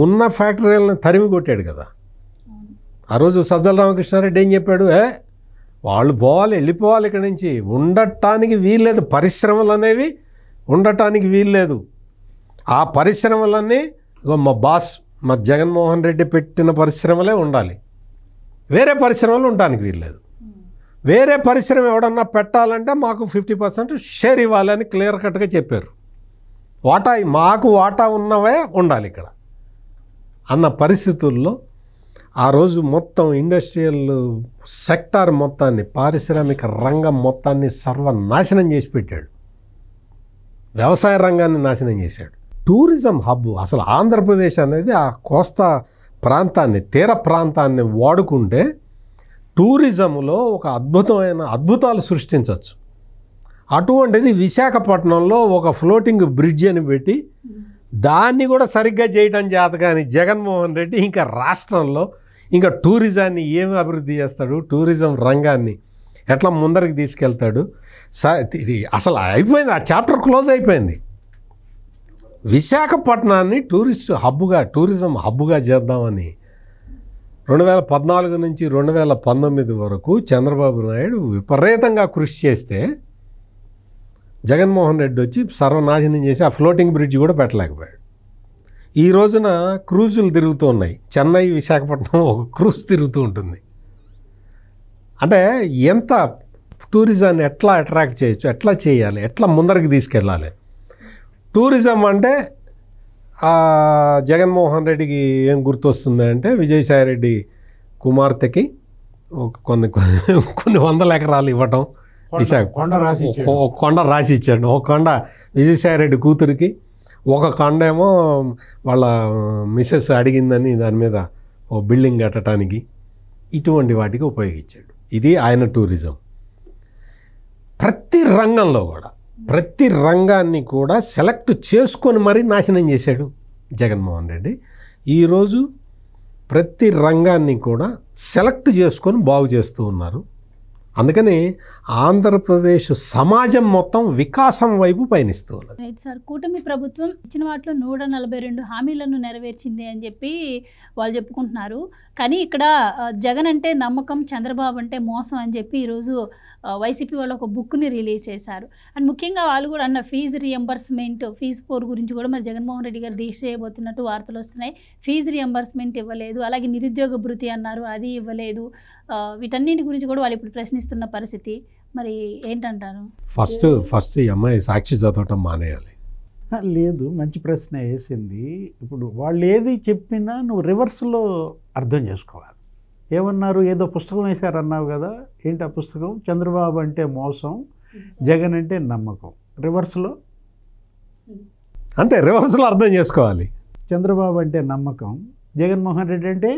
Speaker 2: ఉన్న ఫ్యాక్టరీలను తరిమి కొట్టాడు కదా. ఆ రోజు సజ్జల రామకృష్ణారెడ్డి ఏం చెప్పాడు? వాళ్ళు పోవాలి, వెళ్ళిపోవాలి ఇక్కడి నుంచి, ఉండటానికి వీల్లేదు, పరిశ్రమలు అనేవి ఉండటానికి వీల్లేదు. ఆ పరిశ్రమలన్నీ మా జగన్మోహన్ రెడ్డి పెట్టిన పరిశ్రమలే ఉండాలి, వేరే పరిశ్రమలు ఉండటానికి వీల్లేదు. వేరే పరిశ్రమ ఎవడన్నా పెట్టాలంటే మాకు 50% షేర్ ఇవ్వాలని క్లియర్ కట్గా చెప్పారు. మాకు వాటా ఉన్నవే ఉండాలి ఇక్కడ అన్న పరిస్థితుల్లో ఆ రోజు మొత్తం ఇండస్ట్రియల్ సెక్టార్ మొత్తాన్ని, పారిశ్రామిక రంగం మొత్తాన్ని సర్వనాశనం చేసి పెట్టాడు. వ్యవసాయ రంగాన్ని నాశనం చేశాడు. టూరిజం హబ్, అసలు ఆంధ్రప్రదేశ్ అనేది ఆ కోస్తా ప్రాంతాన్ని, తీర ప్రాంతాన్ని వాడుకుంటే టూరిజంలో ఒక అద్భుతాలు సృష్టించవచ్చు. అటువంటిది విశాఖపట్నంలో ఒక ఫ్లోటింగ్ బ్రిడ్జ్ అని పెట్టి దాన్ని కూడా సరిగ్గా చేయడం చేత కానీ జగన్మోహన్ రెడ్డి ఇంకా రాష్ట్రంలో ఇంకా టూరిజాన్ని ఏమి అభివృద్ధి చేస్తాడు, టూరిజం రంగాన్ని ఎట్లా ముందరికి తీసుకెళ్తాడు? ఇది అసలు అయిపోయింది, ఆ చాప్టర్ క్లోజ్ అయిపోయింది. విశాఖపట్నాన్ని టూరిజం హబ్గా చేద్దామని 2014 నుంచి 2019 వరకు చంద్రబాబు నాయుడు విపరీతంగా కృషి చేస్తే జగన్మోహన్ రెడ్డి వచ్చి సర్వనాశనం చేసి ఆ ఫ్లోటింగ్ బ్రిడ్జ్ కూడా పెట్టలేకపోయాడు. ఈ రోజున క్రూజులు తిరుగుతూ ఉన్నాయి. చెన్నై విశాఖపట్నం ఒక క్రూజ్ తిరుగుతూ ఉంటుంది. అంటే ఎంత టూరిజాన్ని ఎట్లా అట్రాక్ట్ చేయొచ్చు, ఎట్లా చేయాలి, ఎట్లా ముందరికి తీసుకెళ్ళాలి. టూరిజం అంటే జగన్మోహన్ రెడ్డికి ఏం గుర్తొస్తుంది అంటే విజయసాయిరెడ్డి కుమార్తెకి కొన్ని వందల ఎకరాలు ఇవ్వటం, ఒక కొండ రాసి ఇచ్చాడు. ఒక కొండ విజయసాయిరెడ్డి కూతురికి, ఒక కొండ ఏమో వాళ్ళ మిసెస్ అడిగిందని దాని మీద ఓ బిల్డింగ్ కట్టడానికి, ఇటువంటి వాటికి ఉపయోగించాడు. ఇది ఆయన టూరిజం. ప్రతి రంగంలో కూడా, ప్రతి రంగాన్ని కూడా సెలెక్ట్ చేసుకొని మరీ నాశనం చేశాడు జగన్మోహన్ రెడ్డి. ఈరోజు ప్రతి రంగాన్ని కూడా సెలెక్ట్ చేసుకొని బాగు చేస్తూ ఉన్నారు. అందుకని ఆంధ్రప్రదేశ్ సమాజం మొత్తం వికాసం వైపు పయనిస్తూ ఉన్నది.
Speaker 1: రైట్ సార్, కూటమి ప్రభుత్వం ఇచ్చిన వాటిలో 142 హామీలను నెరవేర్చింది అని చెప్పి వాళ్ళు చెప్పుకుంటున్నారు. కానీ ఇక్కడ జగన్ అంటే నమ్మకం, చంద్రబాబు అంటే మోసం అని చెప్పి ఈరోజు వైసీపీ వాళ్ళు ఒక బుక్ని రిలీజ్ చేశారు. అండ్ ముఖ్యంగా వాళ్ళు కూడా అన్న ఫీజు రియంబర్స్మెంట్, ఫీజు పోర్ గురించి కూడా మరి జగన్మోహన్ రెడ్డి గారు దీక్ష చేయబోతున్నట్టు వార్తలు వస్తున్నాయి. ఫీజు రియంబర్స్మెంట్ ఇవ్వలేదు, అలాగే నిరుద్యోగ భృతి అన్నారు, అది ఇవ్వలేదు. వీటన్నిటి గురించి కూడా వాళ్ళు ఇప్పుడు ప్రశ్నిస్తున్న పరిస్థితి. మరి ఏంటంటారు?
Speaker 2: ఫస్ట్ ఈ అమ్మాయి సాక్షి చదవటం మానేయాలి.
Speaker 3: లేదు, మంచి ప్రశ్న వేసింది. ఇప్పుడు వాళ్ళు ఏది చెప్పినా నువ్వు రివర్స్లో అర్థం చేసుకోవాలి. ఏమన్నారు, ఏదో పుస్తకం వేశారన్నావు కదా, ఏంటి ఆ పుస్తకం? చంద్రబాబు అంటే మోసం, జగన్ అంటే నమ్మకం. రివర్స్లో
Speaker 2: అంతే, రివర్స్లో అర్థం చేసుకోవాలి.
Speaker 3: చంద్రబాబు అంటే నమ్మకం, జగన్మోహన్ రెడ్డి అంటే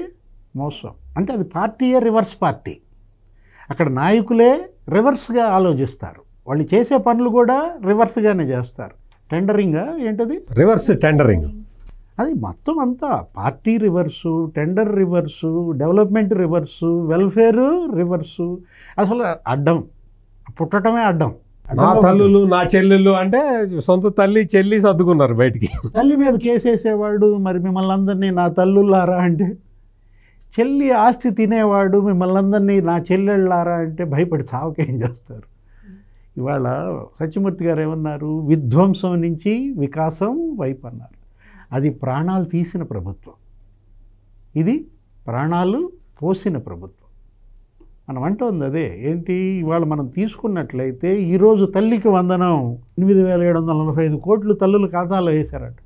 Speaker 3: మోసం. అంటే అది పార్టీయే రివర్స్ పార్టీ. అక్కడ నాయకులే రివర్స్గా ఆలోచిస్తారు. వాళ్ళు చేసే పనులు కూడా రివర్స్గానే చేస్తారు. టెండరింగా ఏంటది,
Speaker 2: రివర్స్ టెండరింగ్.
Speaker 3: అది మొత్తం అంతా party reverse, tender reverse, development reverse, welfare reverse. అసలు అడ్డం, పుట్టడమే అడ్డం.
Speaker 2: నా తల్లులు నా చెల్లెళ్ళు అంటే సొంత తల్లి చెల్లి సర్దుకున్నారు బయటికి.
Speaker 3: తల్లి మీద కేసేసేవాడు మరి మిమ్మల్ని అందరినీ నా తల్లులారా అంటే, చెల్లి ఆస్తి తినేవాడు మిమ్మల్ని అందరినీ నా చెల్లెళ్ళారా అంటే భయపడి సావకేం చేస్తారు. ఇవాళ సత్యమూర్తి గారు ఏమన్నారు, విధ్వంసం నుంచి వికాసం వైపు అన్నారు. అది ప్రాణాలు తీసిన ప్రభుత్వం, ఇది ప్రాణాలు పోసిన ప్రభుత్వం. మనం అంటుంది అదే. ఏంటి, ఇవాళ మనం తీసుకున్నట్లయితే ఈరోజు తల్లికి వందనం 8,745 కోట్లు తల్లుల ఖాతాలో వేశారట.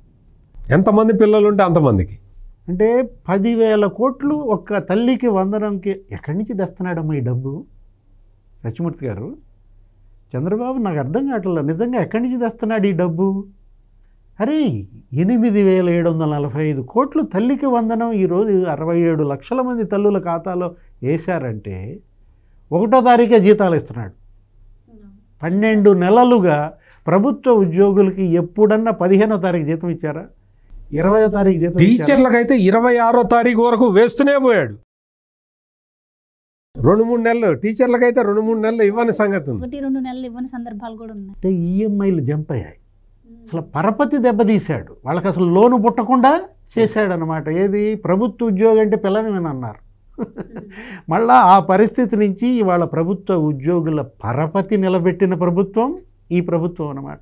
Speaker 2: ఎంతమంది పిల్లలు ఉంటే అంతమందికి,
Speaker 3: అంటే 10,000 కోట్లు ఒక్క తల్లికి వందనంకి ఎక్కడి నుంచి తెస్తున్నాడమ్మా ఈ డబ్బు? సత్యమూర్తి గారు, చంద్రబాబు నాకు అర్థం కావట్లేదు, నిజంగా ఎక్కడి నుంచి తెస్తున్నాడు ఈ డబ్బు? అరే 8,745 కోట్లు తల్లికి వందనం ఈరోజు 67 లక్షల మంది తల్లుల ఖాతాలో వేశారంటే 1వ తారీఖే జీతాలు ఇస్తున్నాడు. 12 నెలలుగా ప్రభుత్వ ఉద్యోగులకి ఎప్పుడన్నా 15వ తారీఖు జీతం ఇచ్చారా? 20వ తారీఖు జీతం.
Speaker 2: టీచర్లకైతే 26వ తారీఖు వరకు వేస్తూనే పోయాడు. 2-3 నెలలు, టీచర్లకైతే 2-3 నెలలు ఇవ్వని సంగతి ఉంది.
Speaker 1: 1-2 నెలలు ఇవ్వని సందర్భాలు కూడా ఉన్నాయి.
Speaker 3: అంటే ఈఎంఐలు జంప్ అయ్యాయి. అసలు పరపతి దెబ్బతీశాడు. వాళ్ళకి అసలు లోను పుట్టకుండా చేశాడనమాట. ఏది, ప్రభుత్వ ఉద్యోగం అంటే పిల్లనిమని అన్నారు. మళ్ళా ఆ పరిస్థితి నుంచి ఇవాళ ప్రభుత్వ ఉద్యోగుల పరపతి నిలబెట్టిన ప్రభుత్వం ఈ ప్రభుత్వం అన్నమాట.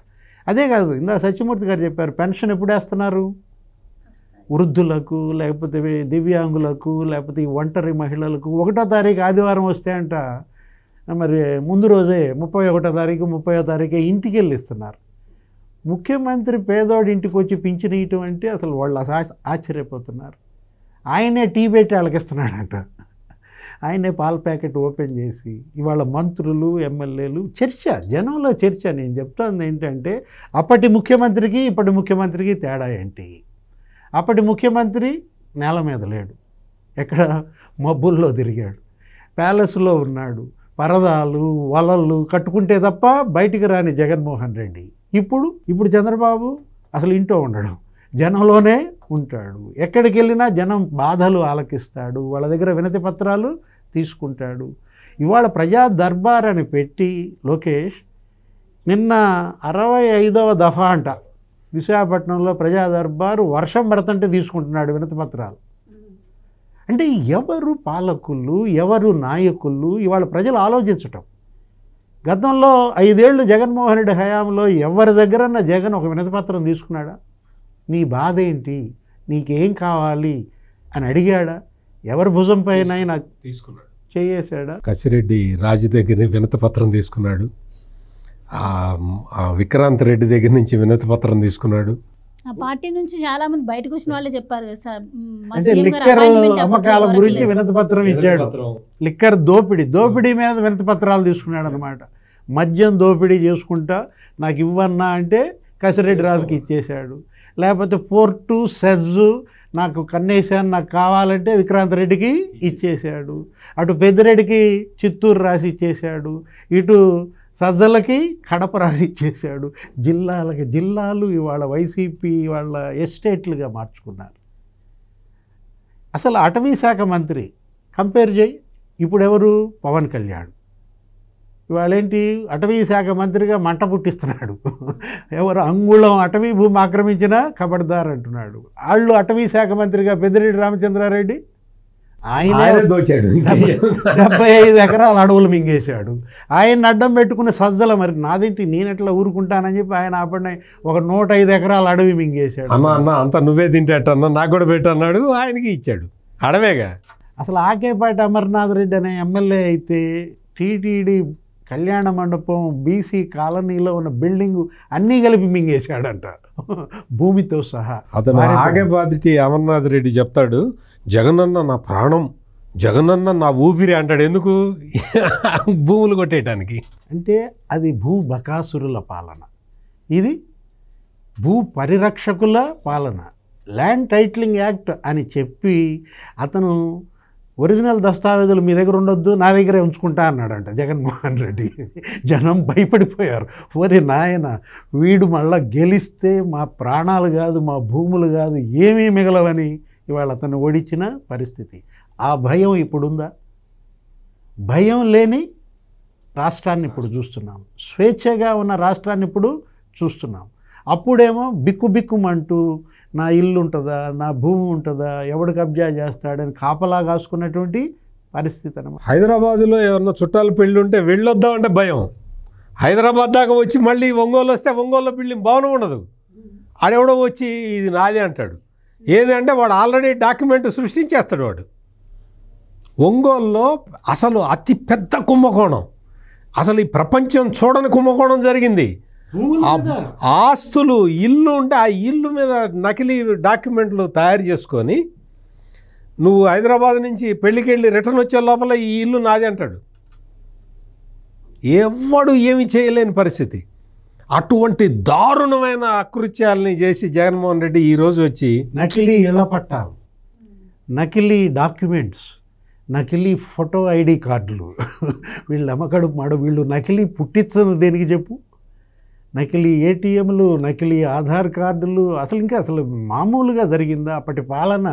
Speaker 3: అదే కాదు, ఇందా సత్యమూర్తి గారు చెప్పారు, పెన్షన్ ఎప్పుడు వేస్తున్నారు? వృద్ధులకు, లేకపోతే దివ్యాంగులకు, లేకపోతే ఈ ఒంటరి మహిళలకు 1వ తారీఖు ఆదివారం వస్తే అంట, మరి ముందు రోజే 31వ తారీఖు 30వ తారీఖే ఇంటికి వెళ్ళి ఇస్తున్నారు. ముఖ్యమంత్రి పేదోడి ఇంటికి వచ్చి పింఛన్ ఇవ్వటం అంటే అసలు వాళ్ళు ఆశ్చర్యపోతున్నారు. ఆయనే టీ పెట్టి వాళ్ళకి ఇస్తున్నాడంట. ఆయనే పాల ప్యాకెట్ ఓపెన్ చేసి ఇవాళ మంత్రులు, ఎమ్మెల్యేలు చర్చ, జనంలో చర్చ. నేను చెప్తాను ఏంటంటే, అప్పటి ముఖ్యమంత్రికి ఇప్పటి ముఖ్యమంత్రికి తేడా ఏంటి? అప్పటి ముఖ్యమంత్రి నేల మీద లేడు, ఎక్కడ మబ్బుల్లో తిరిగాడు, ప్యాలెస్లో ఉన్నాడు, పరదాలు వలలు కట్టుకుంటే తప్ప బయటికి రాని జగన్మోహన్ రెడ్డి. ఇప్పుడు చంద్రబాబు అసలు ఇంట్లో ఉండడు, జనంలోనే ఉంటాడు. ఎక్కడికి వెళ్ళినా జనం బాధలు ఆలకిస్తాడు, వాళ్ళ దగ్గర వినతి పత్రాలు తీసుకుంటాడు. ఇవాళ ప్రజా దర్బార్ అని పెట్టి లోకేష్ నిన్న 65వ దఫా అంట విశాఖపట్నంలో ప్రజా దర్బారు వర్షం పడుతుంటే తీసుకుంటున్నాడు వినతి పత్రాలు. అంటే ఎవరు పాలకులు, ఎవరు నాయకులు, ఇవాళ ప్రజలు ఆలోచించటం. గతంలో 5 ఏళ్ళు జగన్మోహన్ రెడ్డి హయాంలో ఎవరి దగ్గరన్నా జగన్ ఒక వినతి పత్రం తీసుకున్నాడా? నీ బాధ ఏంటి, నీకేం కావాలి అని అడిగాడా? ఎవరి భుజం పైన నాకు
Speaker 2: తీసుకున్నాడు,
Speaker 3: చేయేశాడా?
Speaker 2: కసిరెడ్డి రాజు దగ్గర వినతి పత్రం తీసుకున్నాడు, విక్రాంత్ రెడ్డి దగ్గర నుంచి వినతి పత్రం తీసుకున్నాడు.
Speaker 1: ఆ పార్టీ నుంచి చాలా మంది బయటకు వచ్చిన వాళ్ళే చెప్పారు కదా సార్, మా
Speaker 3: అంటే
Speaker 1: సీఎం గారు
Speaker 3: లిక్కర్
Speaker 1: appointment
Speaker 3: అమ్మకాల
Speaker 1: ఎవరికి
Speaker 3: గురించి
Speaker 1: లేదు.
Speaker 3: వినతి పత్రం ఇచ్చాడు. లిక్కర్ దోపిడీ మీద వినతి పత్రాలు తీసుకున్నాడు అనమాట. మద్యం దోపిడీ చేసుకుంటా నాకు ఇవ్వన్నా అంటే కసిరెడ్డి రాజుకి ఇచ్చేశాడు. లేకపోతే పోర్టు సెజ్జు నాకు కన్నేశాను నాకు కావాలంటే విక్రాంత్ రెడ్డికి ఇచ్చేశాడు. అటు పెద్దిరెడ్డికి చిత్తూరు రాసి ఇచ్చేశాడు, ఇటు సజ్జలకి కడప రాసి ఇచ్చేశాడు. జిల్లాలు ఇవాళ వైసీపీ వాళ్ళ ఎస్టేట్లుగా మార్చుకున్నారు. అసలు అటవీ శాఖ మంత్రి కంపేర్ చేయి, ఇప్పుడు ఎవరు? పవన్ కళ్యాణ్. ఇవాళ ఏంటి? అటవీ శాఖ మంత్రిగా మంట పుట్టిస్తున్నాడు. ఎవరు? అంగుళం అటవీ భూమి ఆక్రమించినా ఖబర్దార్ అంటున్నాడు. వాళ్ళు అటవీ శాఖ మంత్రిగా పెద్దిరెడ్డి రామచంద్రారెడ్డి ఆయన
Speaker 2: దోచాడు,
Speaker 3: 75 ఎకరాల అడవులు మింగేశాడు. ఆయన అడ్డం పెట్టుకున్న సజ్జల మరి నాదేంటి నేను ఎట్లా ఊరుకుంటానని చెప్పి ఆయన అప్పటి ఒక 105 ఎకరాల అడవి మింగేశాడు.
Speaker 2: అన్న అంతా నువ్వే తింటేటన్నా నాకు కూడా పెట్టన్నాడు, ఆయనకి ఇచ్చాడు. అడవేగా.
Speaker 3: అసలు ఆకేపాటి అమర్నాథ్ రెడ్డి అనే ఎమ్మెల్యే అయితే టీటీడీ కళ్యాణ మండపం బీసీ కాలనీలో ఉన్న బిల్డింగు అన్నీ కలిపి మింగేశాడంట భూమితో సహా.
Speaker 2: అతను ఆగేపాటి అమర్నాథ్ రెడ్డి చెప్తాడు, జగనన్న నా ప్రాణం, జగనన్న నా ఊపిరి అంటాడు. ఎందుకు? భూములు కొట్టేయటానికి.
Speaker 3: అంటే అది భూ బకాసురుల పాలన, ఇది భూ పరిరక్షకుల పాలన. ల్యాండ్ టైటిలింగ్ యాక్ట్ అని చెప్పి అతను ఒరిజినల్ దస్తావేజులు మీ దగ్గర ఉండొద్దు, నా దగ్గరే ఉంచుకుంటా అన్నాడంట జగన్మోహన్ రెడ్డి. జనం భయపడిపోయారు. ఓరి నాయన, వీడు మళ్ళా గెలిస్తే మా ప్రాణాలు కాదు, మా భూములు కాదు, ఏమీ మిగలవని ఇవాళ అతను ఓడించిన పరిస్థితి. ఆ భయం ఇప్పుడుందా? భయం లేని రాష్ట్రాన్ని ఇప్పుడు చూస్తున్నాం, స్వేచ్ఛగా ఉన్న రాష్ట్రాన్ని ఇప్పుడు చూస్తున్నాం. అప్పుడేమో బిక్కుబిక్కుమంటూ నా ఇల్లు ఉంటుందా, నా భూమి ఉంటుందా, ఎవడు కబ్జా చేస్తాడని కాపలా కాసుకున్నటువంటి పరిస్థితి అన్నమాట.
Speaker 2: హైదరాబాదులో ఏమన్నా చుట్టాలు పెళ్ళి ఉంటే వెళ్ళొద్దామంటే భయం. హైదరాబాద్ దాకా వచ్చి మళ్ళీ ఒంగోలు వస్తే ఒంగోలులో బిల్డింగ్ భవనం ఉండదు. ఆడెవడో వచ్చి ఇది నాదే అంటాడు. ఏదంటే వాడు ఆల్రెడీ డాక్యుమెంట్ సృష్టించేస్తాడు వాడు. ఒంగోలులో అసలు అతి పెద్ద కుంభకోణం, అసలు ఈ ప్రపంచం చూడని కుంభకోణం జరిగింది. ఆస్తులు ఇల్లు ఉంటే ఆ ఇల్లు మీద నకిలీ డాక్యుమెంట్లు తయారు చేసుకొని నువ్వు హైదరాబాద్ నుంచి పెళ్ళికి వెళ్ళి రిటర్న్ వచ్చే లోపల ఈ ఇల్లు నాది అంటాడు. ఎవ్వడు ఏమి చేయలేని పరిస్థితి. అటువంటి దారుణమైన అకృత్యాలని చేసి జగన్మోహన్ రెడ్డి ఈరోజు వచ్చి
Speaker 3: నకిలీ ఇళ్ల పట్టాలు, నకిలీ డాక్యుమెంట్స్, నకిలీ ఫోటో ఐడి కార్డులు, వీళ్ళు అమ్మకడు మాడు, వీళ్ళు నకిలీ పుట్టించదు దేనికి చెప్పు? నకిలీ ఏటీఎంలు, నకిలీ ఆధార్ కార్డులు, అసలు మామూలుగా జరిగిందా? అప్పటి పాలన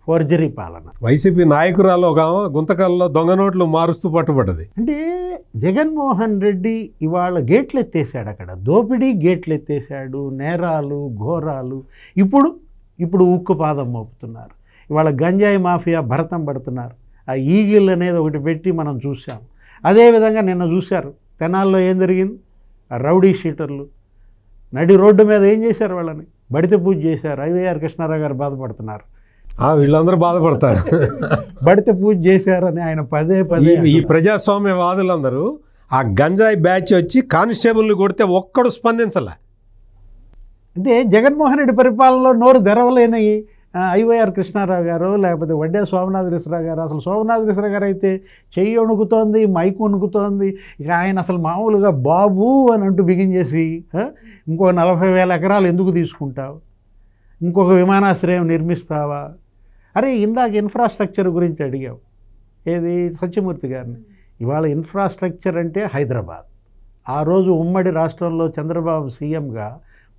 Speaker 3: ఫోర్జరీ పాలన.
Speaker 2: వైసీపీ నాయకురాలు ఒక గుంతకాలలో దొంగ నోట్లు మారుస్తూ పట్టుబడ్డది.
Speaker 3: అంటే జగన్మోహన్ రెడ్డి ఇవాళ గేట్లు ఎత్తేసాడు, అక్కడ దోపిడీ గేట్లు ఎత్తేసాడు, నేరాలు ఘోరాలు. ఇప్పుడు ఉక్కు పాదం మోపుతున్నారు. ఇవాళ గంజాయి మాఫియా భరతం పడుతున్నారు. ఆ ఈగిల్ అనేది ఒకటి పెట్టి మనం చూసాం. అదేవిధంగా నిన్న చూశారు తెనాల్లో ఏం జరిగింది? ఆ రౌడీ షీటర్లు నడి రోడ్డు మీద ఏం చేశారు? వాళ్ళని బడిత పూజ చేశారు. ఐవైఆర్ కృష్ణారావు గారు బాధపడుతున్నారు.
Speaker 2: వీళ్ళందరూ బాధపడతారు.
Speaker 3: బడిత పూజ చేశారని ఆయన పదే
Speaker 2: ఈ ప్రజాస్వామ్యవాదులందరూ ఆ గంజాయి బ్యాచ్ వచ్చి కానిస్టేబుల్ని కొడితే ఒక్కడు స్పందించలే.
Speaker 3: అంటే జగన్మోహన్ రెడ్డి పరిపాలనలో నోరు తెరవలేని ఐవైఆర్ కృష్ణారావు గారు, లేకపోతే వడ్డే సోమనాథరేశ్వరరావు గారు. అసలు సోమనాథరేశ్వరరావు గారు అయితే చెయ్యి వణుకుతోంది, మైకు వణుకుతోంది. ఇక ఆయన అసలు మామూలుగా బాబు అని అంటూ బిగించేసి, ఇంకో 40,000 ఎకరాలు ఎందుకు తీసుకుంటావు, ఇంకొక విమానాశ్రయం నిర్మిస్తావా? అరే ఇందాక ఇన్ఫ్రాస్ట్రక్చర్ గురించి అడిగావు, ఏది సత్యమూర్తి గారిని. ఇవాళ ఇన్ఫ్రాస్ట్రక్చర్ అంటే హైదరాబాద్. ఆ రోజు ఉమ్మడి రాష్ట్రంలో చంద్రబాబు సీఎంగా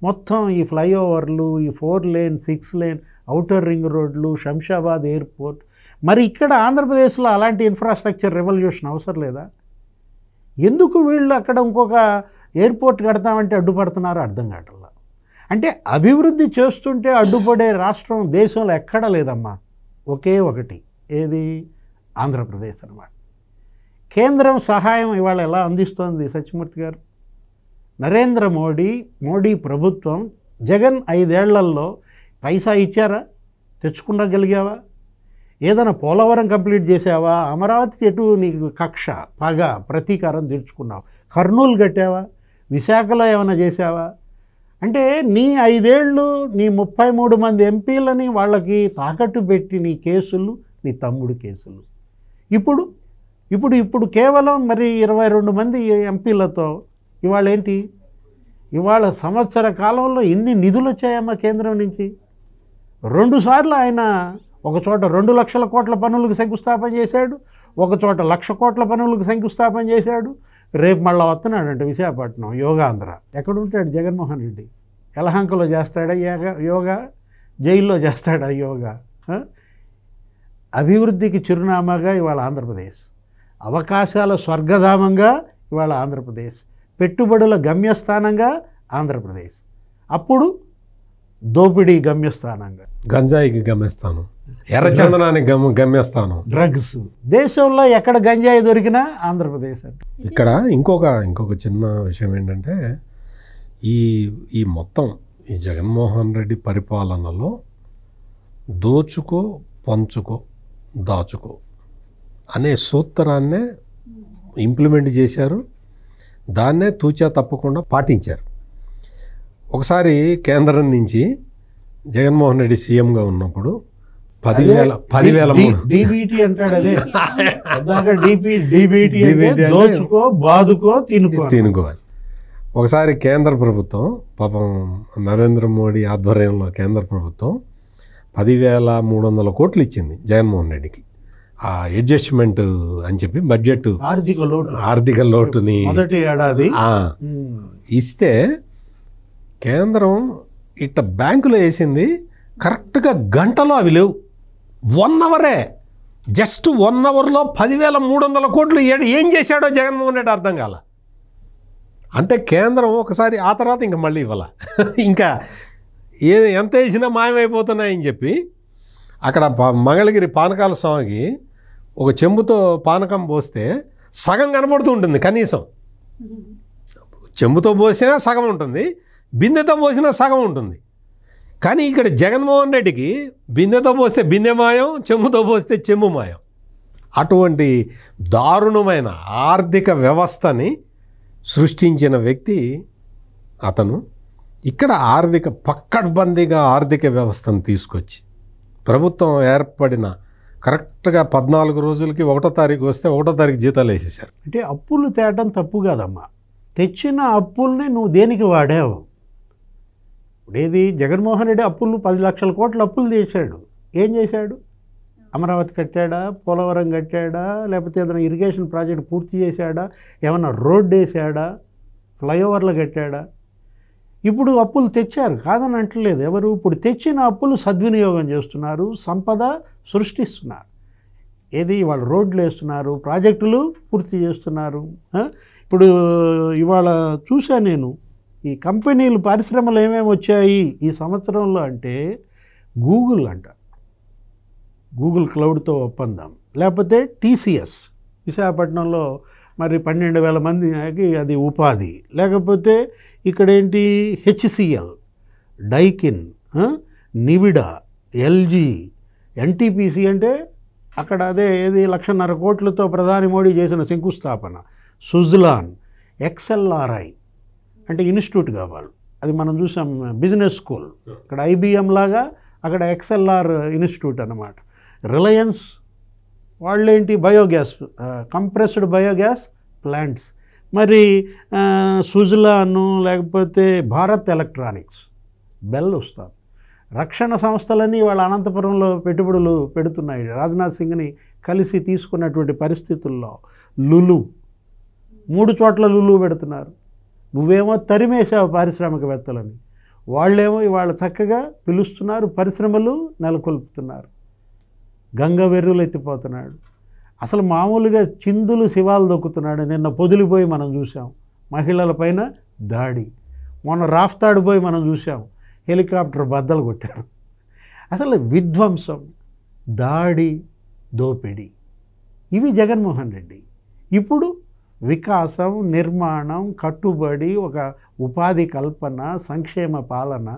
Speaker 3: మొత్తం ఈ ఫ్లైఓవర్లు, ఈ 4 లేన్ 6 లేన్ ఔటర్ రింగ్ రోడ్లు, శంషాబాద్ ఎయిర్పోర్ట్. మరి ఇక్కడ ఆంధ్రప్రదేశ్లో అలాంటి ఇన్ఫ్రాస్ట్రక్చర్ రెవల్యూషన్ అవసరం లేదా? ఎందుకు వీళ్ళు అక్కడ ఇంకొక ఎయిర్పోర్ట్ కడతామంటే అడ్డుపడుతున్నారో అర్థం కావట్లా. అంటే అభివృద్ధి చేస్తుంటే అడ్డుపడే రాష్ట్రం దేశంలో ఎక్కడా లేదమ్మా, ఒకే ఒకటి, ఏది? ఆంధ్రప్రదేశ్ అన్నమాట. కేంద్రం సహాయం ఇవాళ ఎలా అందిస్తోంది సత్యమూర్తి గారు? నరేంద్ర మోడీ ప్రభుత్వం జగన్ 5 ఏళ్లలో పైసా ఇచ్చారా? తెచ్చుకునగలిగావా? ఏదైనా పోలవరం కంప్లీట్ చేసావా? అమరావతి చెట్టు నీకు కక్ష, పగ, ప్రతీకారం తీర్చుకున్నావు. కర్నూలు కట్టావా? విశాఖలో ఏమైనా చేసావా? అంటే నీ 5 ఏళ్ళు నీ 33 మంది ఎంపీలని వాళ్ళకి తాకట్టు పెట్టి నీ కేసులు, నీ తమ్ముడు కేసులు. ఇప్పుడు కేవలం మరి 22 మంది ఎంపీలతో ఇవాళ ఏంటి? ఇవాళ సంవత్సర కాలంలో ఎన్ని నిధులు వచ్చాయమ్మా కేంద్రం నుంచి? 2 సార్లు ఆయన ఒకచోట 2 లక్షల కోట్ల పనులకు శంకుస్థాపన చేశాడు, ఒకచోట 1 లక్ష కోట్ల పనులకు శంకుస్థాపన చేశాడు. రేపు మళ్ళీ వస్తున్నాడంటే విశాఖపట్నం యోగాంధ్ర. ఎక్కడుంటాడు జగన్మోహన్ రెడ్డి? యలహంకలో చేస్తాడా యోగా? జైల్లో చేస్తాడా యోగా? అభివృద్ధికి చిరునామాగా ఇవాళ ఆంధ్రప్రదేశ్, అవకాశాల స్వర్గధామంగా ఇవాళ ఆంధ్రప్రదేశ్, పెట్టుబడుల గమ్యస్థానంగా ఆంధ్రప్రదేశ్. అప్పుడు దోపిడీ గమ్యస్థానంగా,
Speaker 2: గంజాయికి గమ్యస్థానం, ఎర్రచందనానికి గమ్యస్థానం,
Speaker 3: డ్రగ్స్. దేశంలో ఎక్కడ గంజాయి దొరికినా ఆంధ్రప్రదేశ్ అంటే.
Speaker 2: ఇక్కడ ఇంకొక చిన్న విషయం ఏంటంటే ఈ మొత్తం ఈ జగన్మోహన్ రెడ్డి పరిపాలనలో దోచుకో, పంచుకో, దాచుకో అనే సూత్రాన్నే ఇంప్లిమెంట్ చేశారు. దాన్నే తూచా తప్పకుండా పాటించారు. ఒకసారి కేంద్రం నుంచి జగన్మోహన్ రెడ్డి సీఎంగా ఉన్నప్పుడు 10,000
Speaker 3: డీబీటీ అంటాడు. అదే డీబీటీ దోచుకో, బాదుకో, తినుకోవాలి.
Speaker 2: ఒకసారి కేంద్ర ప్రభుత్వం, పాపం నరేంద్ర మోడీ ఆధ్వర్యంలో కేంద్ర ప్రభుత్వం 10,300 కోట్లు ఇచ్చింది జగన్మోహన్ రెడ్డికి. ఆ అడ్జస్ట్మెంట్ అని చెప్పి బడ్జెట్ ఆర్థిక లోటుని
Speaker 3: మొదటి ఏడాది
Speaker 2: ఇస్తే కేంద్రం ఇట్ట బ్యాంకులో వేసింది. కరెక్ట్గా గంటలో అవి లేవు. 1 అవరే, జస్ట్ 1 అవర్లో 10,300 కోట్లు ఏం చేశాడో జగన్మోహన్ రెడ్డి అర్థం కాల. అంటే కేంద్రం ఒకసారి, ఆ తర్వాత ఇంకా మళ్ళీ ఇవ్వాల, ఇంకా ఎంత వేసినా మాయమైపోతున్నాయని చెప్పి అక్కడ మంగళగిరి పానకాల స్వామికి ఒక చెంబుతో పానకం పోస్తే సగం కనపడుతూ ఉంటుంది. కనీసం చెంబుతో పోసినా సగం ఉంటుంది, బిందెతో పోసినా సగం ఉంటుంది. కానీ ఇక్కడ జగన్మోహన్ రెడ్డికి బిందెతో పోస్తే బిందె మాయం, చెంబుతో పోస్తే చెంబు మాయం. అటువంటి దారుణమైన ఆర్థిక వ్యవస్థని సృష్టించిన వ్యక్తి అతను. ఇక్కడ పక్కడ్బందీగా ఆర్థిక వ్యవస్థను తీసుకొచ్చి ప్రభుత్వం ఏర్పడిన కరెక్ట్గా 14 రోజులకి 1వ తారీఖు వస్తే 1వ తారీఖు జీతాలు వేసేసారు.
Speaker 3: అంటే అప్పులు తేవడం తప్పు కాదమ్మా. తెచ్చిన అప్పుల్ని నువ్వు దేనికి వాడావు? ఇప్పుడేది జగన్మోహన్ రెడ్డి అప్పులు 10 లక్షల కోట్ల అప్పులు చేశాడు. ఏం చేశాడు? అమరావతి కట్టాడా? పోలవరం కట్టాడా? లేకపోతే ఏదైనా ఇరిగేషన్ ప్రాజెక్ట్ పూర్తి చేశాడా? ఏమైనా రోడ్డు వేసాడా? ఫ్లైఓవర్లు కట్టాడా? ఇప్పుడు అప్పులు తెచ్చారు, కాదని అంటలేదు ఎవరు. ఇప్పుడు తెచ్చిన అప్పులు సద్వినియోగం చేస్తున్నారు, సంపద సృష్టిస్తున్నారు. ఏది ఇవాళ రోడ్లు వేస్తున్నారు, ప్రాజెక్టులు పూర్తి చేస్తున్నారు. ఇప్పుడు ఇవాళ చూసా నేను ఈ కంపెనీలు, పరిశ్రమలు ఏమేమి వచ్చాయి ఈ సంవత్సరంలో అంటే, గూగుల్ అంట, గూగుల్ క్లౌడ్తో ఒప్పందం, లేకపోతే టీసీఎస్ విశాఖపట్నంలో మరి 12,000 మందికి అది ఉపాధి, లేకపోతే ఇక్కడేంటి హెచ్సిఎల్, డైకిన్, నివిడా, ఎల్జీ, ఎన్టీపీసీ అంటే అక్కడ అదే ఏది 1,50,000 కోట్లతో ప్రధాని మోడీ చేసిన శంకుస్థాపన, సుజ్లాన్, ఎక్స్ఎల్ఆర్ఐ అంటే ఇన్స్టిట్యూట్ కావాలి, అది మనం చూసాం, బిజినెస్ స్కూల్. ఇక్కడ ఐబిఎం లాగా అక్కడ ఎక్స్ఎల్ఆర్ ఇన్స్టిట్యూట్ అన్నమాట. రిలయన్స్ వాళ్ళేంటి బయోగ్యాస్, కంప్రెస్డ్ బయోగ్యాస్ ప్లాంట్స్. మరి సుజ్లాను, లేకపోతే భారత్ ఎలక్ట్రానిక్స్, బెల్ వస్తుంది. రక్షణ సంస్థలన్నీ వాళ్ళ అనంతపురంలో పెట్టుబడులు పెడుతున్నాయి. రాజ్నాథ్ సింగ్ని కలిసి తీసుకున్నటువంటి పరిస్థితుల్లో లులు 3 చోట్ల లులు పెడుతున్నారు. నువ్వేమో తరిమేశావు పారిశ్రామికవేత్తలని, వాళ్ళేమో ఇవాళ చక్కగా పిలుస్తున్నారు, పరిశ్రమలు నెలకొల్పుతున్నారు. గంగ వెర్రులు ఎత్తిపోతున్నాడు. అసలు మామూలుగా చిందులు శివాలు దొక్కుతున్నాడు. నిన్న పొదిలిపోయి మనం చూసాం, మహిళల పైన దాడి. మొన్న రాఫ్తాడిపోయి మనం చూసాం, హెలికాప్టర్ బద్దలు కొట్టారు. అసలు విధ్వంసం, దాడి, దోపిడీ, ఇవి జగన్మోహన్ రెడ్డి. ఇప్పుడు వికాసం, నిర్మాణం, కట్టుబడి, ఒక ఉపాధి కల్పన, సంక్షేమ పాలన.